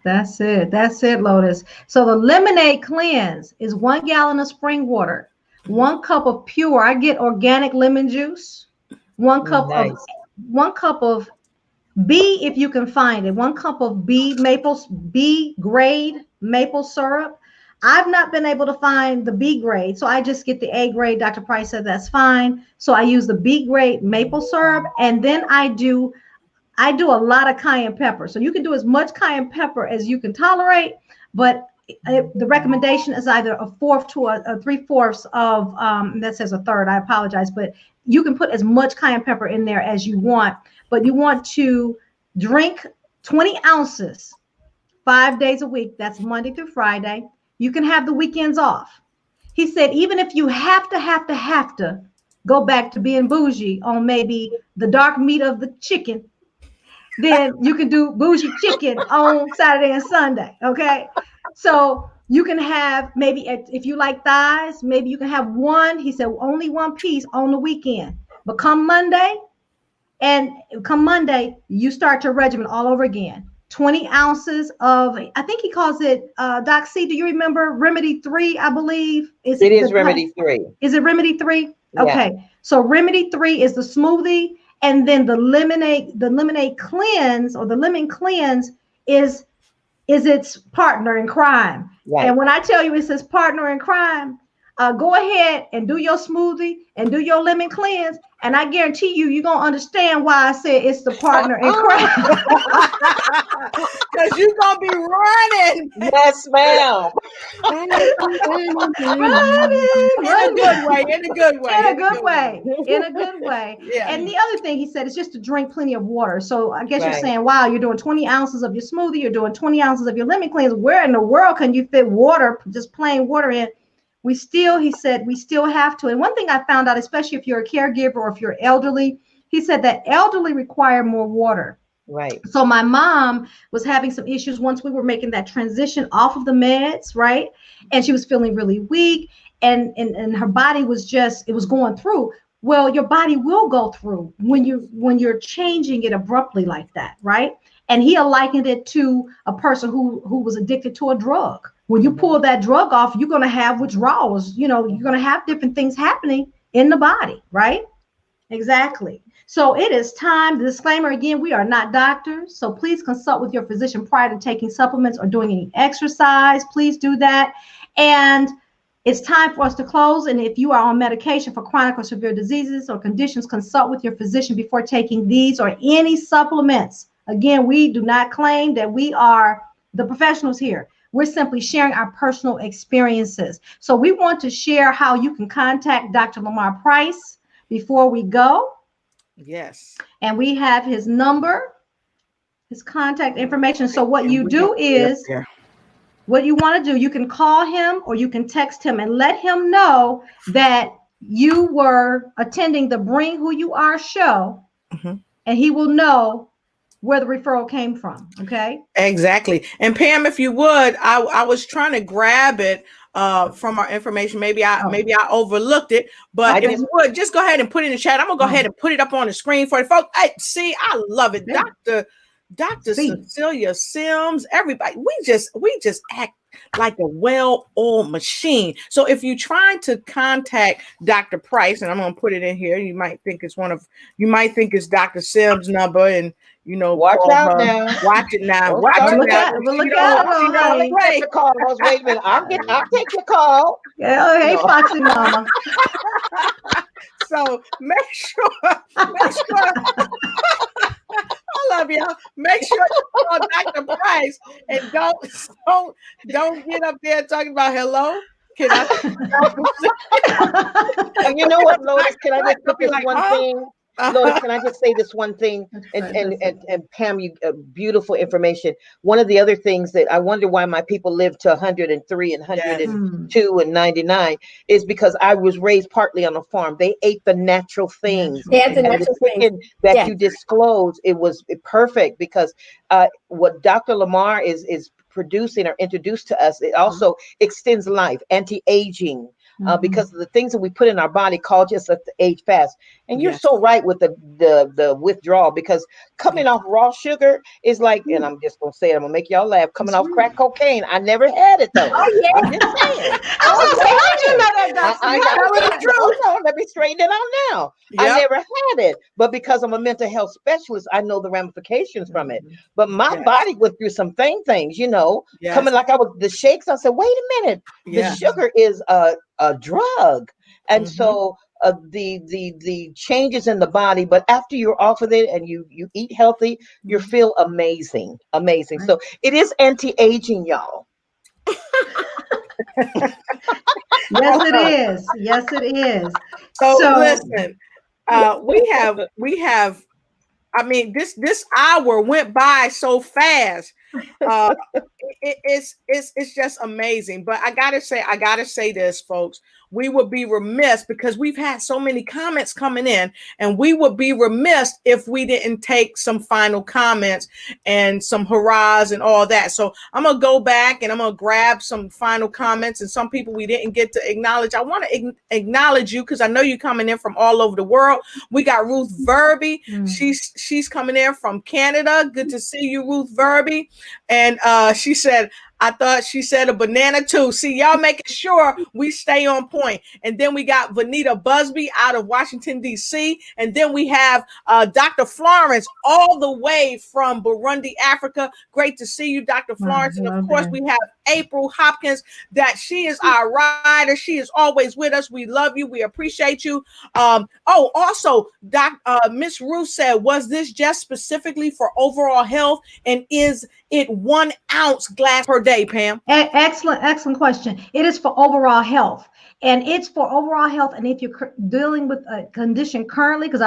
That's it. That's it, Lotus. So the lemonade cleanse is 1 gallon of spring water, 1 cup of pure. I get organic lemon juice, one cup of Nice. 1 cup of B, if you can find it, 1 cup of B grade maple syrup. I've not been able to find the B grade, so I just get the A grade. Dr. Price said that's fine. So I use the B grade maple syrup, and then I do a lot of cayenne pepper. So you can do as much cayenne pepper as you can tolerate, but the recommendation is either a fourth to a 3/4 of, that says a third, I apologize, but you can put as much cayenne pepper in there as you want, but you want to drink 20 ounces 5 days a week. That's Monday through Friday. You can have the weekends off. He said, even if you have to go back to being bougie on maybe the dark meat of the chicken, then you can do bougie chicken on Saturday and Sunday. Okay. So you can have maybe, if you like thighs, maybe you can have one. He said only one piece on the weekend. But come Monday, you start your regimen all over again. 20 ounces of, I think he calls it, Doc C, do you remember Remedy 3, I believe? It is Remedy 3. Is it Remedy 3? Yeah. Okay. So Remedy 3 is the smoothie. And then the lemonade cleanse, or the lemon cleanse, is its partner in crime. Right. And when I tell you it says partner in crime, go ahead and do your smoothie and do your lemon cleanse, and I guarantee you're gonna understand why I said it's the partner in crime. Because you're gonna be running. Yes, ma'am. Running. In a good way. Yeah. And the other thing he said is just to drink plenty of water. So I guess Right. you're saying, wow, you're doing 20 ounces of your smoothie, you're doing 20 ounces of your lemon cleanse. Where in the world can you fit water, just plain water in? He said, we still have to. And one thing I found out, especially if you're a caregiver or if you're elderly, he said that elderly require more water. Right. So my mom was having some issues once we were making that transition off of the meds, right? And she was feeling really weak, and her body was it was going through. Well, your body will go through when you're changing it abruptly like that, right? And he likened it to a person who was addicted to a drug. When you pull that drug off, you're going to have withdrawals. You're going to have different things happening in the body, right? Exactly. So it is time. The disclaimer again, we are not doctors. So please consult with your physician prior to taking supplements or doing any exercise. Please do that. And it's time for us to close. And if you are on medication for chronic or severe diseases or conditions, consult with your physician before taking these or any supplements. Again, we do not claim that we are the professionals here. We're simply sharing our personal experiences. So we want to share how you can contact Dr. Lamar Price before we go. Yes. And we have his number, his contact information. So what you do is, what you want to do, you can call him or you can text him and let him know that you were attending the Bring Who You Are show, and he will know where the referral came from. Okay. Exactly. And Pam, if you would, I was trying to grab it from our information. Maybe I overlooked it, but if you would just go ahead and put it in the chat. I'm gonna go ahead and put it up on the screen for the folks. Hey, see, I love it. Dr. Cecilia Sims, everybody, we just act like a well-oiled machine. So if you're trying to contact Dr. Price, and I'm gonna put it in here, you might think it's Dr. Sims' number, and watch out now. Watch it now. Don't Watch start it Look now. out. Look out. Take the call. Wait a minute. I'll take your call. Yeah, hey, Foxy Mama. So make sure. I love y'all. Make sure you call Dr. Price and don't get up there talking about hello. Can And you know what, Lotus? Can I just put this one thing? Lotus, can I just say this one thing? And Pam, you beautiful information. One of the other things that I wonder why my people live to 103 and 102 and 99 is because I was raised partly on a farm. They ate the natural things. That you disclosed, it was perfect because what Dr. Lamar is producing or introduced to us, it also extends life, anti-aging, because of the things that we put in our body cause us to age fast. And you're Yes. so right with the withdrawal, because coming off raw sugar is like, and I'm just gonna say it, I'm gonna make y'all laugh. Coming off crack cocaine, I never had it though. Oh yeah. I'm just saying. I was gonna say, how'd you know that, Dr. Hold on, let me straighten it out now. I never had it, but because I'm a mental health specialist, I know the ramifications from it. But my body went through some things, coming like I was the shakes. I said, wait a minute, the sugar is a drug, and so the changes in the body. But after you're off of it and you eat healthy, you feel amazing. So it is anti-aging, y'all. Yes, it is. Yes, it is. So listen, we have. I mean, this hour went by so fast. It's just amazing. But I gotta say this, folks. We would be remiss, because we've had so many comments coming in, and we would be remiss if we didn't take some final comments and some hurrahs and all that. So I'm gonna go back and I'm gonna grab some final comments, and some people we didn't get to acknowledge. I want to acknowledge you, because I know you're coming in from all over the world. We got Ruth Verby. She's coming in from Canada. Good to see you, Ruth Verby. And she said, I thought she said a banana too. See, y'all making sure we stay on point. And then we got Vanita Busby out of Washington, D.C. And then we have Dr. Florence all the way from Burundi, Africa. Great to see you, Dr. Florence. And of course, we have April Hopkins, that she is our rider. She is always with us. We love you. We appreciate you. Also, Miss Ruth said, was this just specifically for overall health? And is it 1 ounce glass per day, Pam? Excellent question. It is for overall health, and it's for overall health. And if you're dealing with a condition currently, because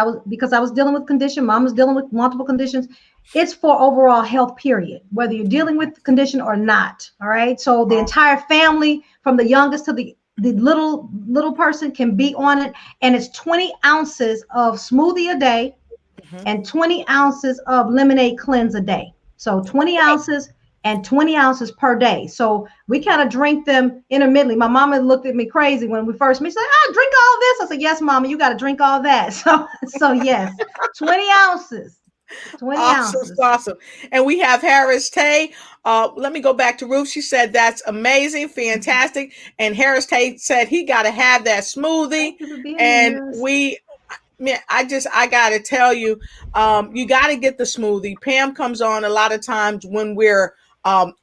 I was dealing with condition, mom was dealing with multiple conditions. It's for overall health, period, whether you're dealing with the condition or not. All right. So the entire family, from the youngest to the little person, can be on it. And it's 20 ounces of smoothie a day and 20 ounces of lemonade cleanse a day. So 20 ounces and 20 ounces per day. So we kind of drink them intermittently. My mama looked at me crazy when we first met. She said, drink all this. I said, yes, mama, you got to drink all that. So yes, 20 ounces. 20 ounces. Awesome. And we have Harris Tay. Let me go back to Ruth. She said, that's amazing, fantastic. And Harris Tay said he got to have that smoothie. And I got to tell you, you got to get the smoothie. Pam comes on a lot of times when we're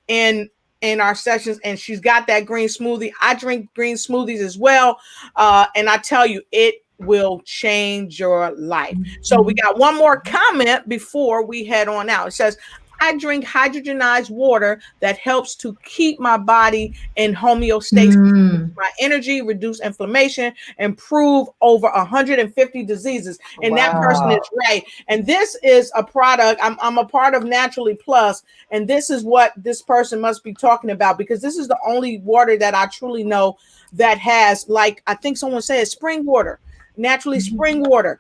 in our sessions, and she's got that green smoothie. I drink green smoothies as well. And I tell you, it will change your life. So we got one more comment before we head on out. It says, I drink hydrogenized water that helps to keep my body in homeostasis, my energy, reduce inflammation, improve over 150 diseases. And that person is right. And this is a product. I'm a part of Naturally Plus, and this is what this person must be talking about, because this is the only water that I truly know that has, like, I think someone said, spring water. Naturally spring water,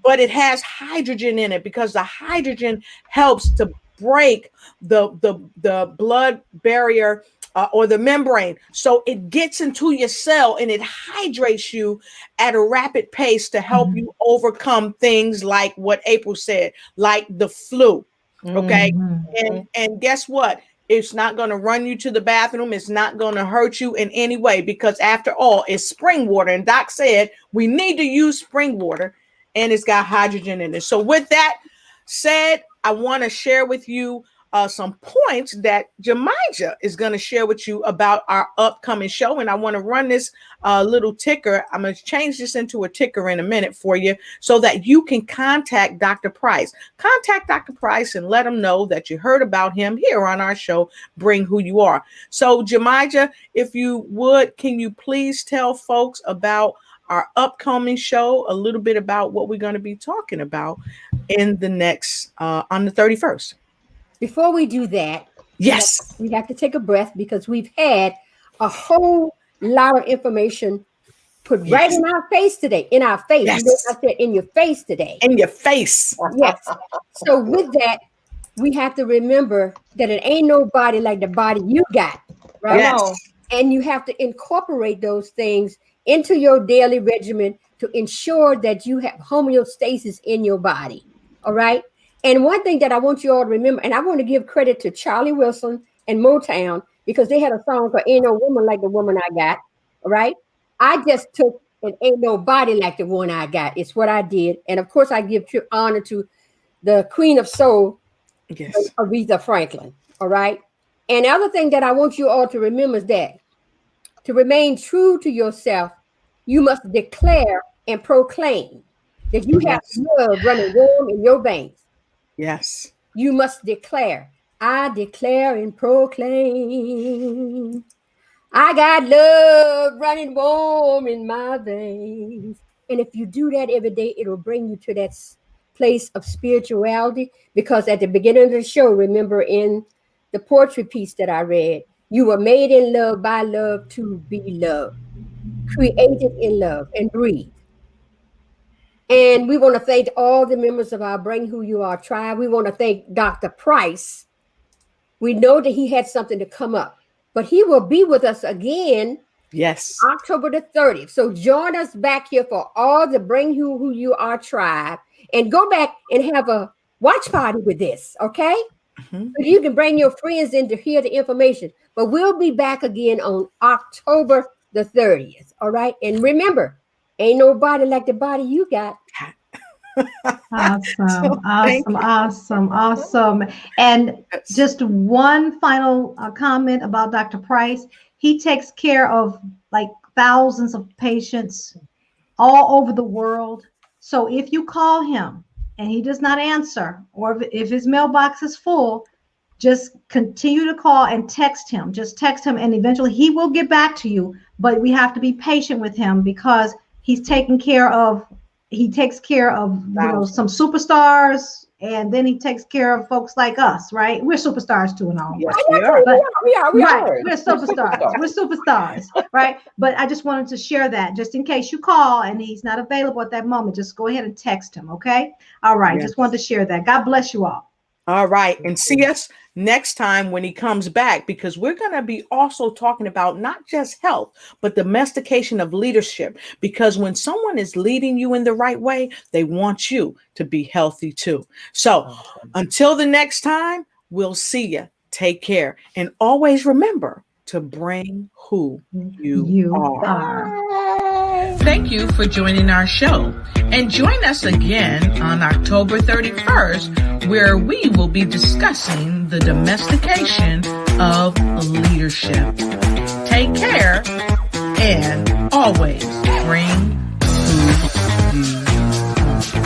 but it has hydrogen in it, because the hydrogen helps to break the blood barrier or the membrane, so it gets into your cell and it hydrates you at a rapid pace to help you overcome things like what April said, like the flu. Okay. And guess what? It's not going to run you to the bathroom. It's not going to hurt you in any way, because after all, it's spring water. And Doc said we need to use spring water, and it's got hydrogen in it. So with that said, I want to share with you some points that Jemija is going to share with you about our upcoming show. And I want to run this little ticker. I'm going to change this into a ticker in a minute for you, so that you can contact Dr. Price. Contact Dr. Price and let him know that you heard about him here on our show, Bring Who You Are. So Jemija, if you would, can you please tell folks about our upcoming show, a little bit about what we're going to be talking about in the next, on the 31st. Before we do that, yes, we have to take a breath, because we've had a whole lot of information put right in our face today. In our face. Yes. You know, I said in your face today. In your face. Yes. So with that, we have to remember that it ain't nobody like the body you got, right? Yes. And you have to incorporate those things into your daily regimen to ensure that you have homeostasis in your body. All right. And one thing that I want you all to remember, and I want to give credit to Charlie Wilson and Motown, because they had a song called Ain't No Woman Like the Woman I Got. All right. I just took and Ain't Nobody Like the One I Got. It's what I did. And of course, I give honor to the Queen of Soul, Yes. Aretha Franklin. All right. And the other thing that I want you all to remember is that to remain true to yourself, you must declare and proclaim that you have love running warm in your veins. Yes. You must declare. I declare and proclaim. I got love running warm in my veins. And if you do that every day, it'll bring you to that place of spirituality. Because at the beginning of the show, remember in the poetry piece that I read, you were made in love by love to be loved, created in love, and breathed. And we want to thank all the members of our Bring Who You Are tribe. We want to thank Dr. Price. We know that he had something to come up, but he will be with us again. Yes. October the 30th. So join us back here for all the Bring Who You Are tribe, and go back and have a watch party with this, okay? So you can bring your friends in to hear the information. But we'll be back again on October the 30th. All right. And remember, ain't nobody like the body you got. Awesome. And just one final comment about Dr. Price. He takes care of like thousands of patients all over the world. So if you call him and he does not answer, or if his mailbox is full, just continue to call and text him. Just text him, and eventually he will get back to you. But we have to be patient with him because he takes care of you know, some superstars, and then he takes care of folks like us, right? We're superstars too and all. Yes, we are. We are. We're superstars. We're superstars, right? But I just wanted to share that just in case you call and he's not available at that moment. Just go ahead and text him, okay? All right. Yes. Just wanted to share that. God bless you all. All right. And see us next time when he comes back, because we're going to be also talking about not just health, but domestication of leadership. Because when someone is leading you in the right way, they want you to be healthy too. So until the next time, we'll see you. Take care. And always remember to bring who you are. Thank you for joining our show. And join us again on October 31st, where we will be discussing the domestication of leadership. Take care and always bring